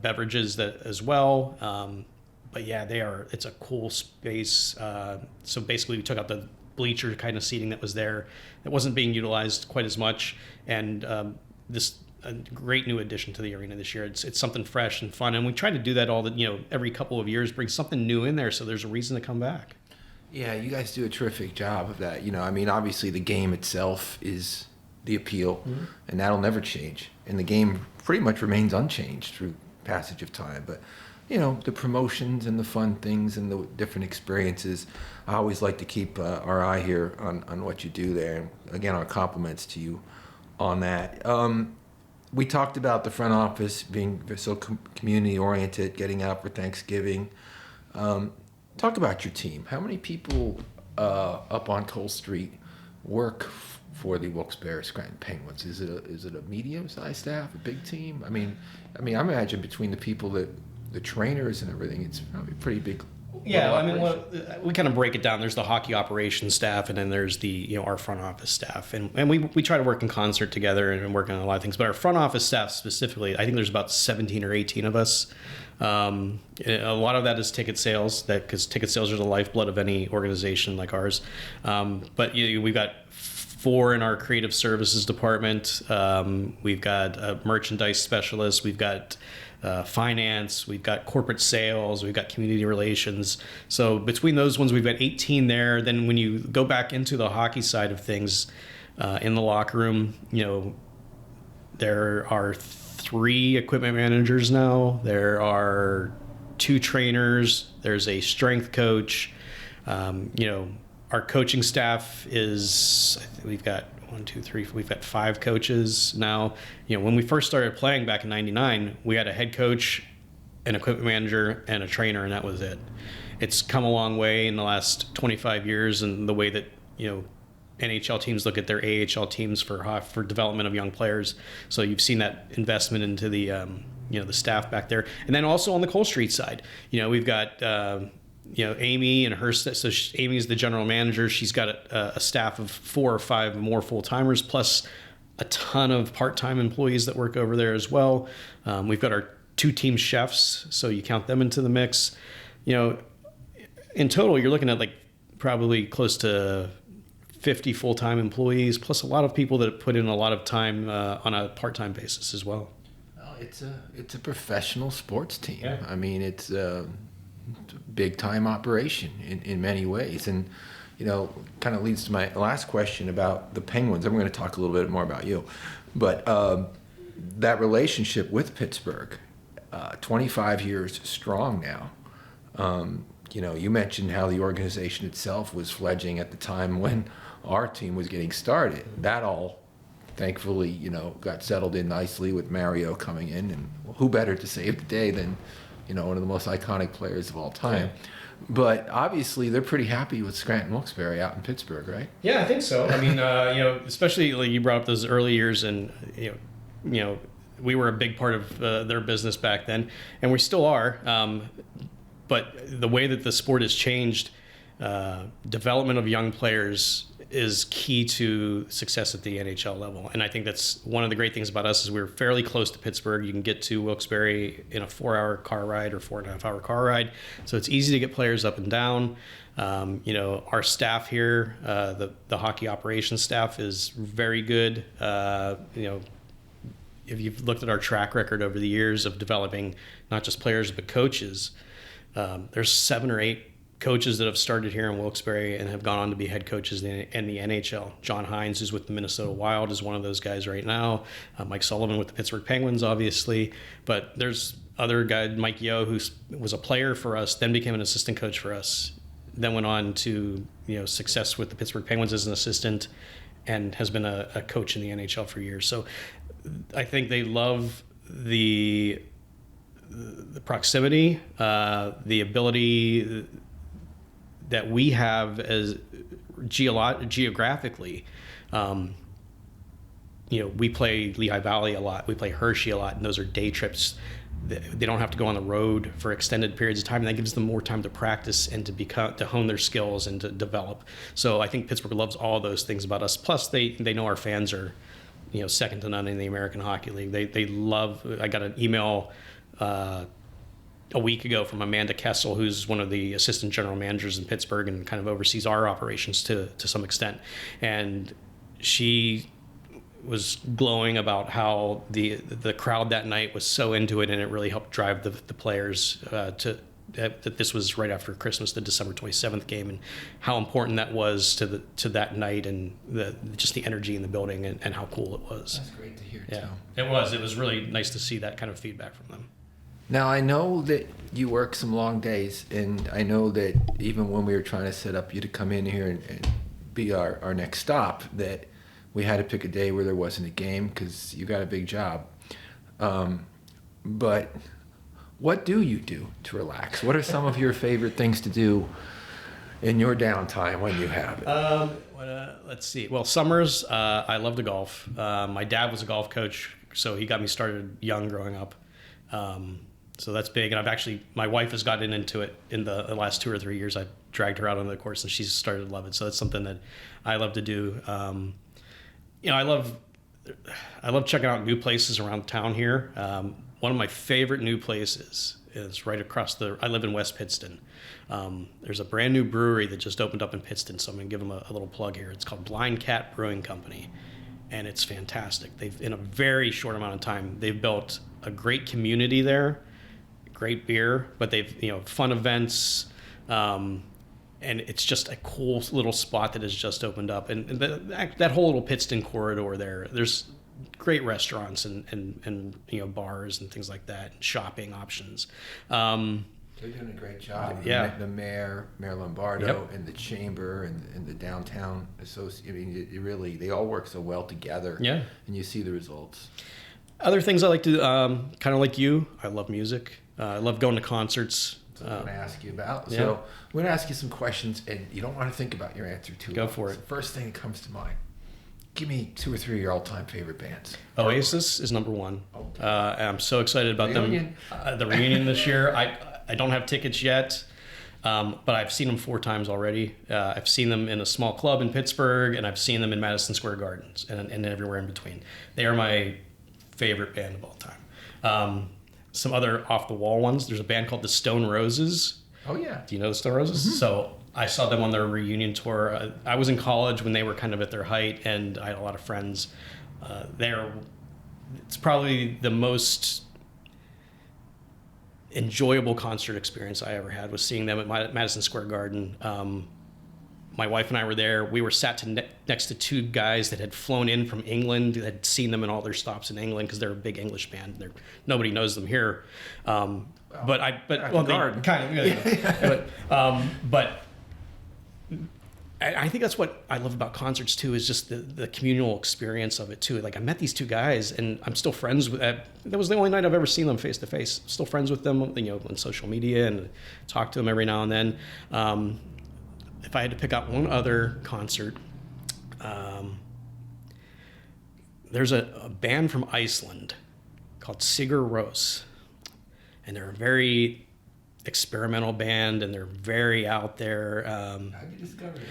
beverages that as well. But yeah, it's a cool space. So basically we took out the bleacher kind of seating that was there. It wasn't being utilized quite as much. And this a great new addition to the arena this year. It's something fresh and fun. And we try to do that every couple of years, bring something new in there so there's a reason to come back. Yeah, you guys do a terrific job of that. Obviously the game itself is the appeal, and that'll never change. And the game pretty much remains unchanged through passage of time. But the promotions and the fun things and the different experiences, I always like to keep our eye here on what you do there. And again, our compliments to you on that. We talked about the front office being so community-oriented, getting out for Thanksgiving. Talk about your team. How many people up on Cole Street work for the Wilkes-Barre Scranton Penguins? Is it a medium-sized staff, a big team? I imagine between the people the trainers and everything, it's probably pretty big. Yeah, we kind of break it down. There's the hockey operations staff, and then there's the our front office staff, and we try to work in concert together and work on a lot of things. But our front office staff specifically, I think there's about 17 or 18 of us. A lot of that is ticket sales, because ticket sales are the lifeblood of any organization like ours. But we've got 4 in our creative services department. We've got a merchandise specialist. We've got finance, we've got corporate sales, we've got community relations. So between those ones, we've got 18 there. Then when you go back into the hockey side of things, in the locker room, there are 3 equipment managers now. There are 2 trainers. There's a strength coach. Our coaching staff we've got 1, 2, 3, we've got 5 coaches now. When we first started playing back in '99, we had a head coach, an equipment manager, and a trainer, and that was it. It's come a long way in the last 25 years, and the way that NHL teams look at their AHL teams for development of young players. So you've seen that investment into the the staff back there. And then also on the Cole Street side, we've got Amy and her. So Amy's the general manager. She's got a staff of 4 or 5 more full timers, plus a ton of part-time employees that work over there as well. We've got our 2 team chefs, so you count them into the mix. In total, you're looking at like probably close to 50 full-time employees, plus a lot of people that put in a lot of time on a part-time basis as well. Well, it's a professional sports team. Yeah. I mean, it's a big-time operation in many ways. And, kind of leads to my last question about the Penguins. I'm going to talk a little bit more about you. But that relationship with Pittsburgh, 25 years strong now. You mentioned how the organization itself was fledgling at the time when our team was getting started. That all, thankfully, got settled in nicely with Mario coming in. And who better to save the day than, one of the most iconic players of all time. Yeah. But obviously, they're pretty happy with Scranton Wilkes-Barre out in Pittsburgh, right? Yeah, I think so. I mean, especially like you brought up those early years, and we were a big part of their business back then, and we still are. But the way that the sport has changed, development of young players is key to success at the NHL level. And I think that's one of the great things about us is we're fairly close to Pittsburgh. You can get to Wilkes-Barre in a 4-hour car ride or 4.5-hour car ride. So it's easy to get players up and down. Our staff here, the hockey operations staff is very good. If you've looked at our track record over the years of developing not just players but coaches, there's 7 or 8 coaches that have started here in Wilkes-Barre and have gone on to be head coaches in the NHL. John Hines, who's with the Minnesota Wild, is one of those guys right now. Mike Sullivan with the Pittsburgh Penguins, obviously. But there's other guy, Mike Yeo, who was a player for us, then became an assistant coach for us, then went on to success with the Pittsburgh Penguins as an assistant, and has been a coach in the NHL for years. So I think they love the proximity, the ability that we have as geographically. We play Lehigh Valley a lot, we play Hershey a lot, and those are day trips. They don't have to go on the road for extended periods of time, and that gives them more time to practice and to hone their skills and to develop. So I think Pittsburgh loves all those things about us. Plus, they know our fans are, second to none in the American Hockey League. They love. I got an email a week ago from Amanda Kessel, who's one of the assistant general managers in Pittsburgh and kind of oversees our operations to some extent. And she was glowing about how the crowd that night was so into it, and it really helped drive the players that this was right after Christmas, the December 27th game, and how important that was to that night, and just the energy in the building and how cool it was. That's great to hear, yeah. too. It was really nice to see that kind of feedback from them. Now, I know that you work some long days, and I know that even when we were trying to set up you to come in here and be our next stop, that we had to pick a day where there wasn't a game because you got a big job. But what do you do to relax? What are some of your favorite things to do in your downtime when you have it? Let's see. Well, summers, I love to golf. My dad was a golf coach, so he got me started young growing up. So that's big. And my wife has gotten into it in the last 2 or 3 years. I've dragged her out on the course, and she's started to love it. So that's something that I love to do. I love checking out new places around town here. One of my favorite new places is right across I live in West Pittston. There's a brand new brewery that just opened up in Pittston, so I'm going to give them a little plug here. It's called Blind Cat Brewing Company, and it's fantastic. In a very short amount of time, they've built a great community there, great beer, but they've, fun events, and it's just a cool little spot that has just opened up. And that whole little Pittston corridor there's great restaurants and bars and things like that, and shopping options. They're doing a great job. Yeah. The Mayor Lombardo, yep. and the Chamber and the Downtown Association. I mean, they all work so well together. Yeah. And you see the results. Other things I like to, kind of like you, I love music. I love going to concerts. That's what I'm going to ask you about. Yeah. So I'm going to ask you some questions, and you don't want to think about your answer too long. Go for it. The first thing that comes to mind. Give me 2 or 3 of your all-time favorite bands. Oasis is number one. And I'm so excited about Reunion. them. The reunion this year. I don't have tickets yet, but I've seen them 4 times already. I've seen them in a small club in Pittsburgh, and I've seen them in Madison Square Gardens and everywhere in between. They are my favorite band of all time. Some other off-the-wall ones. There's a band called the Stone Roses. Oh, yeah. Do you know the Stone Roses? Mm-hmm. So I saw them on their reunion tour. I was in college when they were kind of at their height, and I had a lot of friends. It's probably the most enjoyable concert experience I ever had was seeing them at Madison Square Garden. My wife and I were there. We were sat next to 2 guys that had flown in from England, that had seen them in all their stops in England because they're a big English band. Nobody knows them here. But I think that's what I love about concerts too, is just the communal experience of it too. Like I met these 2 guys and I'm still friends with that. That was the only night I've ever seen them face to face. Still friends with them, on social media and talk to them every now and then. If I had to pick out one other concert, there's a band from Iceland called Sigur Rós, and they're a very experimental band, and they're very out there. How did you discover that?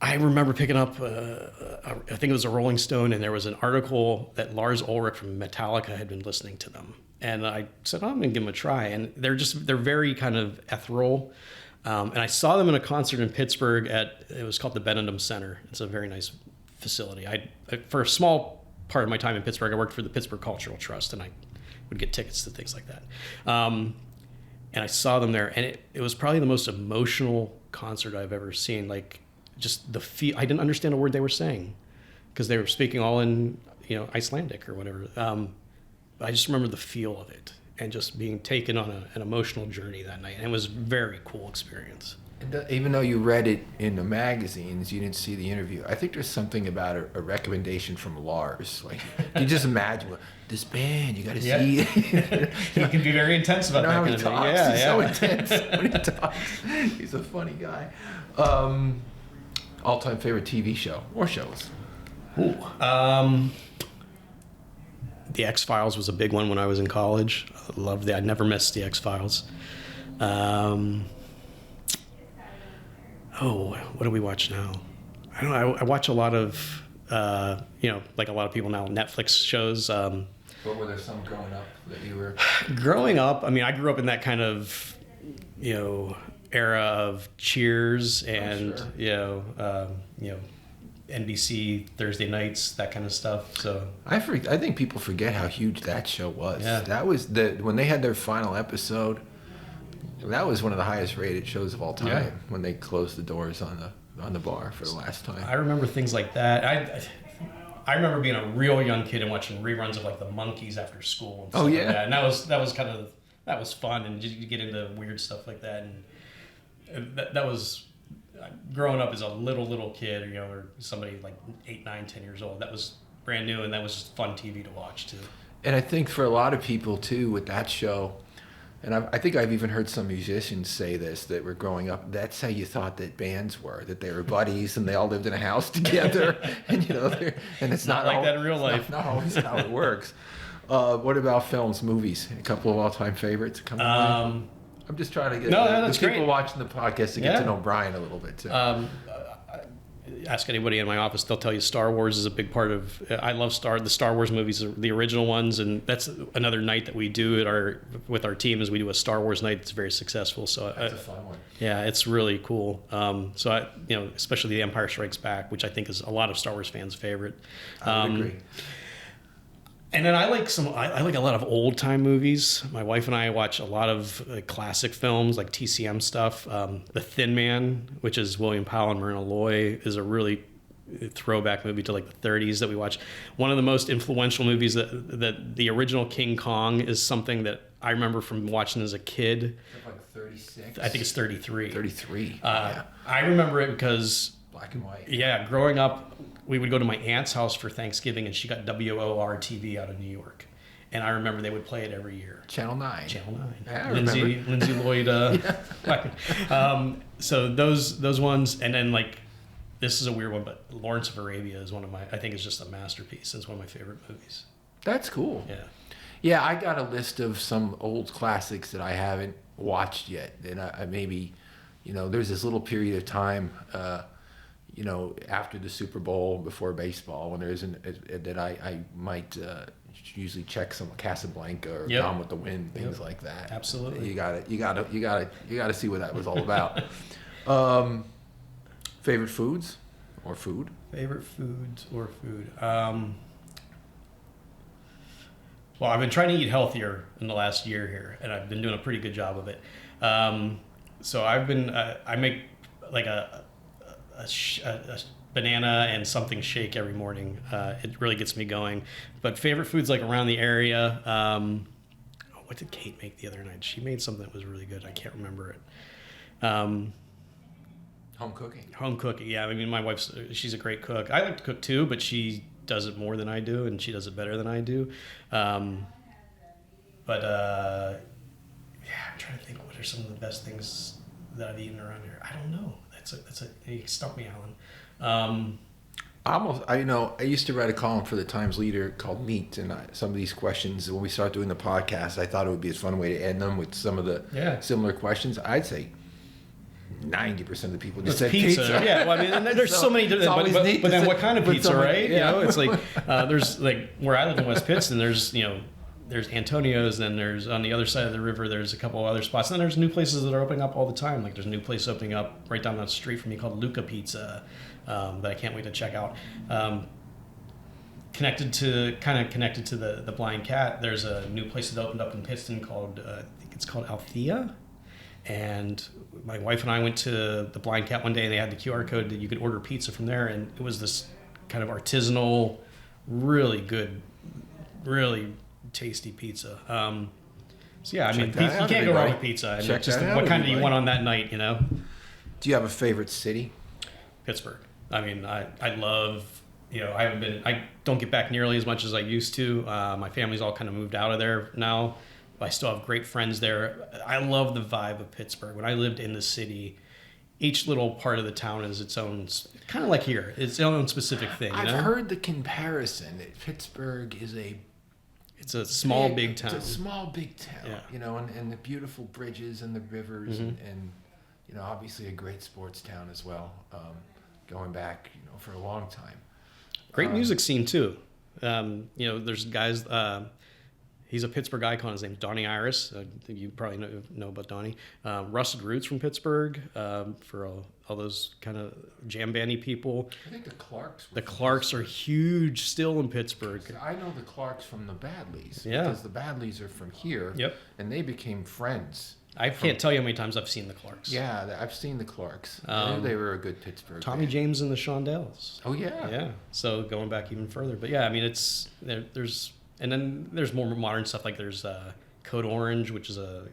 I remember picking up, I think it was a Rolling Stone, and there was an article that Lars Ulrich from Metallica had been listening to them. And I said, I'm going to give them a try. And they're very kind of ethereal. And I saw them in a concert in Pittsburgh it was called the Benedum Center. It's a very nice facility. For a small part of my time in Pittsburgh, I worked for the Pittsburgh Cultural Trust, and I would get tickets to things like that. And I saw them there, and it was probably the most emotional concert I've ever seen. Like, just the feel. I didn't understand a word they were saying because they were speaking all in, Icelandic or whatever. I just remember the feel of it and just being taken on an emotional journey that night. And it was a very cool experience. And even though you read it in the magazines, you didn't see the interview. I think there's something about a recommendation from Lars. Like, you just imagine this band, you got to see. He can be very intense about that kind of thing. Yeah, he's so intense when he talks. He's a funny guy. All-time favorite TV show or shows? Ooh. The X-Files was a big one when I was in college. I loved that. I never missed the X-Files. What do we watch now? I don't know. I watch a lot of, like a lot of people now, Netflix shows. What were there some growing up that you were? Growing up, I grew up in that kind of, era of Cheers and, NBC Thursday nights, that kind of stuff. So I think people forget how huge that show was. Yeah. That was when they had their final episode. That was one of the highest rated shows of all time when they closed the doors on the bar for the last time. I remember things like that. I remember being a real young kid and watching reruns of like the Monkees after school and stuff like that. And that was fun, and you get into weird stuff like that. And that was growing up as a little kid, or somebody like 8, 9, 10 years old. That was brand new, and that was just fun TV to watch too. And I think for a lot of people too, with that show, and I think I've even heard some musicians say this, that were growing up, that's how you thought that bands were, that they were buddies and they all lived in a house together. And and it's not like that in real life. Not always how it works. What about films, movies? A couple of all-time favorites coming I'm just trying to get the people great. Watching the podcast to get to know Brian a little bit too. Ask anybody in my office, they'll tell you Star Wars is a big part of. I love the Star Wars movies, the original ones, and that's another night that we do with our team. Is we do a Star Wars night. It's very successful. So that's a fun one. Yeah, it's really cool. Especially The Empire Strikes Back, which I think is a lot of Star Wars fans' favorite. I would agree. And then I like a lot of old time movies. My wife and I watch a lot of classic films like TCM stuff. The Thin Man, which is William Powell and Myrna Loy, is a really throwback movie to like the 30s that we watch. One of the most influential movies that the original King Kong is something that I remember from watching as a kid. Like 36? I think it's 33. 33. I remember it because black and white. Yeah, growing up, we would go to my aunt's house for Thanksgiving, and she got WOR TV out of New York. And I remember they would play it every year. Channel 9. Yeah, I Lindsay Lloyd. So those ones, and then like this is a weird one, but Lawrence of Arabia is I think it's just a masterpiece. It's one of my favorite movies. That's cool. Yeah. Yeah, I got a list of some old classics that I haven't watched yet. And I maybe, there's this little period of time, after the Super Bowl, before baseball, when there isn't, that I might usually check some Casablanca or Yep. Gone with the Wind, things like that. Absolutely. You got to see what that was all about. Favorite foods or food? Favorite foods or food? Well, I've been trying to eat healthier in the last year here, and I've been doing a pretty good job of it. So I've been, I make like a banana and something shake every morning. It really gets me going. But favorite foods like around the area. What did Kate make the other night? She made something that was really good. I can't remember it. Home cooking. Home cooking, yeah. I mean, my she's a great cook. I like to cook too, but she does it more than I do, and she does it better than I do. I'm trying to think, what are some of the best things that I've eaten around here? I don't know. You stumped me, Alan. I used to write a column for the Times Leader called Meat, and some of these questions, when we start doing the podcast, I thought it would be a fun way to end them with some of the similar questions. I'd say 90% of the people just said pizza. Yeah, well, I mean, there's so many different, but then what kind of pizza, right? Yeah. It's like, there's like, where I live in West Pittston, there's Antonio's, and then there's on the other side of the river, there's a couple other spots, and then there's new places that are opening up all the time. Like there's a new place opening up right down the street from me called Luca Pizza, that I can't wait to check out. Connected to the Blind Cat, there's a new place that opened up in Pittston called, I think it's called Althea. And my wife and I went to the Blind Cat one day, and they had the QR code that you could order pizza from there. And it was this kind of artisanal, really good, really tasty pizza. So yeah, I mean, you can't go wrong with pizza. And Check just that out, what kind do you everybody. want on that night, Do you have a favorite city? Pittsburgh. I mean, I love, I don't get back nearly as much as I used to. My family's all kind of moved out of there now. I still have great friends there. I love the vibe of Pittsburgh. When I lived in the city, each little part of the town is its own, kind of like here, its own specific thing. I've heard the comparison that Pittsburgh is it's a small, big town. It's a small, big town, Yeah. And the beautiful bridges and the rivers and obviously a great sports town as well, going back, for a long time. Great music scene too. There's guys, he's a Pittsburgh icon. His name's Donnie Iris. You probably know about Donnie. Rusted Roots from Pittsburgh, for all those kind of jam bandy people. I think the Clarks. The Clarks are huge still in Pittsburgh. I know the Clarks from the Badleys. Yeah. Because the Badleys are from here. Yep. And they became friends. I can't tell you how many times I've seen the Clarks. Yeah, I've seen the Clarks. I knew they were a good Pittsburgh Tommy band. James and the Shondells. Oh, yeah. Yeah. So going back even further. But yeah, I mean, there's and then there's more modern stuff, like there's Code Orange, which is a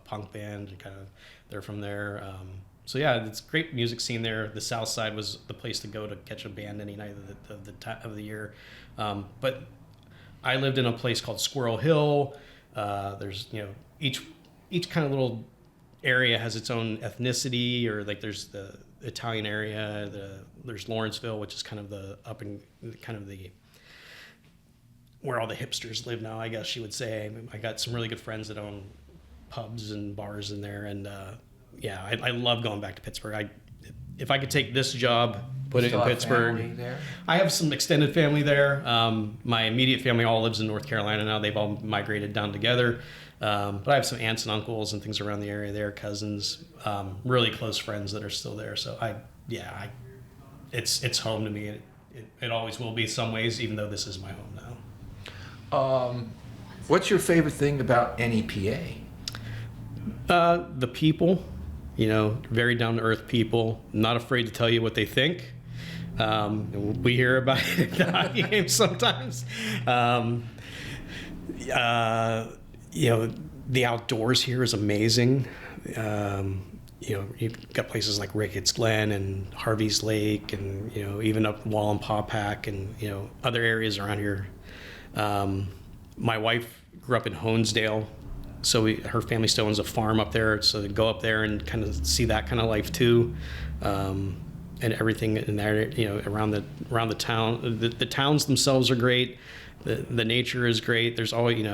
punk band, and kind of they're from there. So yeah, it's a great music scene there. The South Side was the place to go to catch a band any night of the year. But I lived in a place called Squirrel Hill. There's each kind of little area has its own ethnicity, or like there's the Italian area. There's Lawrenceville, which is kind of the where all the hipsters live now, I guess you would say. I got some really good friends that own pubs and bars in there, and I love going back to Pittsburgh. If I could take this job, put it in Pittsburgh. Family there? I have some extended family there. My immediate family all lives in North Carolina now. They've all migrated down together. But I have some aunts and uncles and things around the area there, cousins, really close friends that are still there. So it's home to me. It always will be in some ways, even though this is my home now. What's your favorite thing about NEPA? The people, very down to earth people, not afraid to tell you what they think. We hear about it at the hockey games sometimes. The outdoors here is amazing. You've got places like Ricketts Glen and Harvey's Lake, and even up Wallenpaupack, and other areas around here. My wife grew up in Honesdale, so her family still owns a farm up there, so they go up there and kind of see that kind of life too. everything in there, around the town. The towns themselves are great. The nature is great. There's always,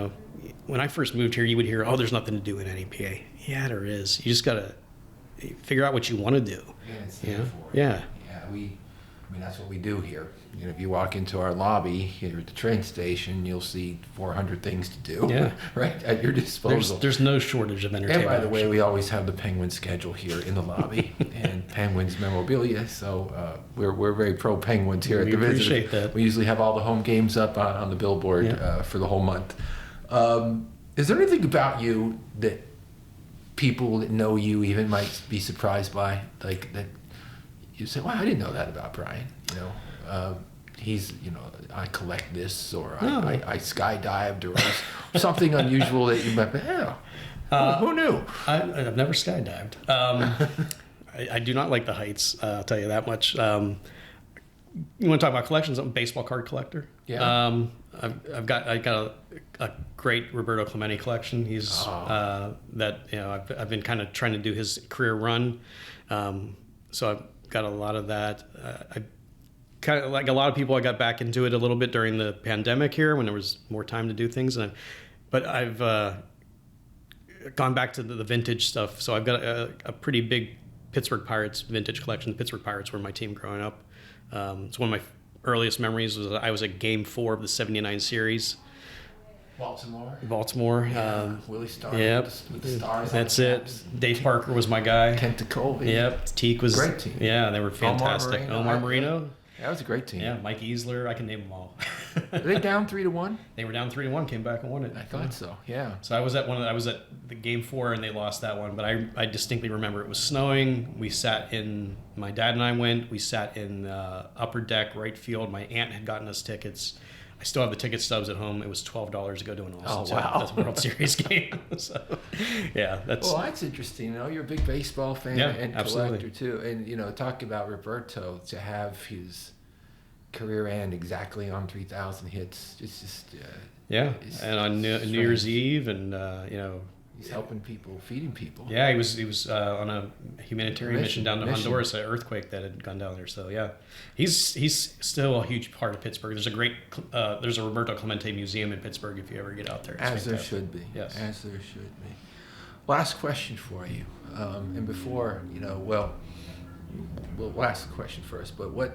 when I first moved here, you would hear, oh, there's nothing to do in NEPA. Yeah, there is. You just got to figure out what you want to do. Yeah. Yeah. That's what we do here. If you walk into our lobby here at the train station, you'll see 400 things to do. Yeah. Right at your disposal. There's no shortage of entertainment. And by the way, we always have the Penguins schedule here in the lobby and Penguins memorabilia. So we're very pro Penguins here at the Visit. We appreciate that. We usually have all the home games up on the billboard for the whole month. Is there anything about you that people that know you even might be surprised by, like that? You say, "Wow, I didn't know that about Brian." He's, I collect this, or I skydived, or something unusual that you might be. Who knew? I've never skydived. I do not like the heights. I'll tell you that much. You want to talk about collections? I'm a baseball card collector. Yeah. I got a great Roberto Clemente collection. He's that I've been kind of trying to do his career run. So I've got a lot of that. I kind of, like a lot of people, I got back into it a little bit during the pandemic here when there was more time to do things. But I've gone back to the vintage stuff. So I've got a pretty big Pittsburgh Pirates vintage collection. The Pittsburgh Pirates were my team growing up. It's one of my earliest memories was I was at Game 4 of the '79 series. Baltimore. Yeah, Willie Starr. Yep. With the stars. That's it. Dave Parker was my guy. Kent DeColby. Yep. Teak was great team. Yeah, they were fantastic. Omar Marino. That was a great team. Yeah, Mike Easler. I can name them all. Were they down 3-1? They were down 3-1. Came back and won it. I thought so. Yeah. So I was at the Game 4 and they lost that one. But I distinctly remember it was snowing. We sat in. My dad and I went. We sat in upper deck right field. My aunt had gotten us tickets. I still have the ticket stubs at home. It was $12 to go to an World Series game. So, yeah, that's interesting. You're a big baseball fan and collector too. And talk about Roberto, to have his career end exactly on 3,000 hits. It's just and on New Year's Eve, and he's helping people, feeding people. Yeah, he was on a humanitarian mission down to Honduras, an earthquake that had gone down there. So yeah, he's still a huge part of Pittsburgh. There's a Roberto Clemente museum in Pittsburgh if you ever get out there. It's fantastic. There should be. Yes. As there should be. Last question for you, and before we'll ask the question first. But what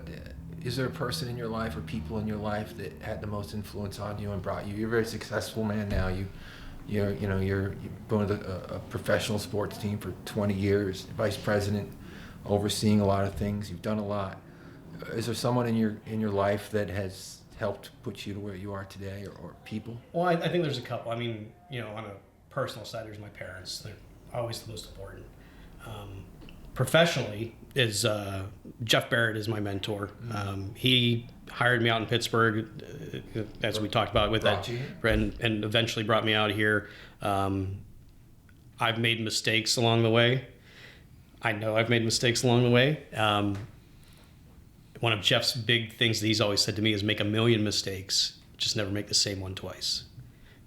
is there a person in your life or people in your life that had the most influence on you and brought you? You're a very successful man now. You're been with a professional sports team for 20 years, vice president, overseeing a lot of things. You've done a lot. Is there someone in your life that has helped put you to where you are today, or people? Well, I think there's a couple. I mean, on a personal side, there's my parents. They're always the most important. Professionally, is Jeff Barrett is my mentor. He hired me out in Pittsburgh, as we talked about, with that, and eventually brought me out here. I've made mistakes along the way. I know I've made mistakes along the way. One of Jeff's big things that he's always said to me is make a million mistakes, just never make the same one twice,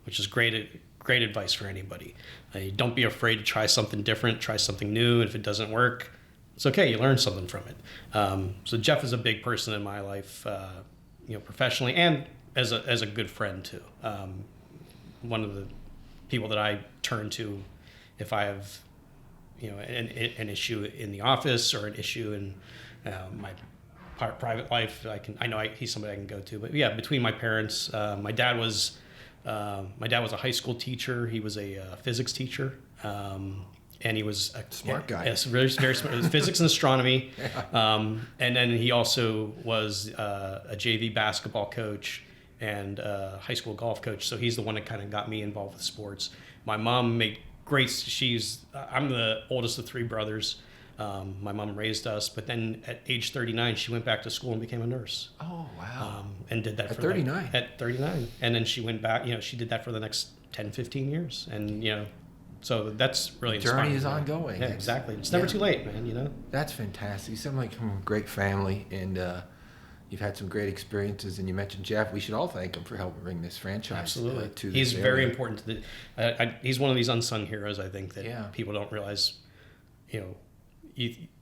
which is great advice for anybody. Don't be afraid to try something different, try something new. If it doesn't work, it's okay. You learn something from it. So Jeff is a big person in my life, professionally and as a good friend too. One of the people that I turn to if I have, an issue in the office or an issue in my private life. He's somebody I can go to. But yeah, between my parents, my dad was a high school teacher. He was a physics teacher. And he was a smart guy. Yes, very, very smart. It was physics and astronomy. And then he also was a JV basketball coach and a high school golf coach. So he's the one that kind of got me involved with sports. My mom made great. I'm the oldest of three brothers. My mom raised us, but then at age 39, she went back to school and became a nurse. Oh, wow. And did that at 39. At 39. And then she went back, she did that for the next 10, 15 years. And, so that's really inspiring. The journey is ongoing. Yeah, exactly. It's never too late, man, That's fantastic. You sound like from a great family, and you've had some great experiences. And you mentioned Jeff. We should all thank him for helping bring this franchise Absolutely. To this He's area. Very important to he's one of these unsung heroes, I think, that people don't realize,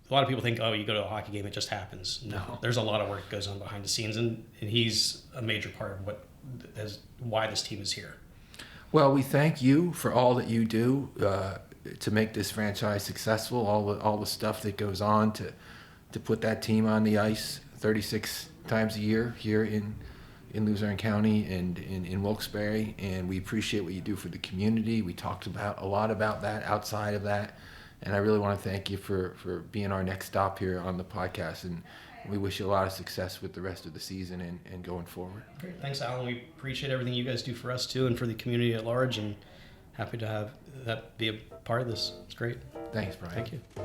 a lot of people think, oh, you go to a hockey game, it just happens. No, there's a lot of work that goes on behind the scenes, and he's a major part of why this team is here. Well, we thank you for all that you do to make this franchise successful, all the stuff that goes on to put that team on the ice 36 times a year here in Luzerne County and in Wilkes-Barre, and we appreciate what you do for the community. We talked a lot about that outside of that, and I really want to thank you for being our next stop here on the podcast, and we wish you a lot of success with the rest of the season and going forward. Great. Thanks, Alan. We appreciate everything you guys do for us, too, and for the community at large, and happy to have that be a part of this. It's great. Thanks, Brian. Thank you.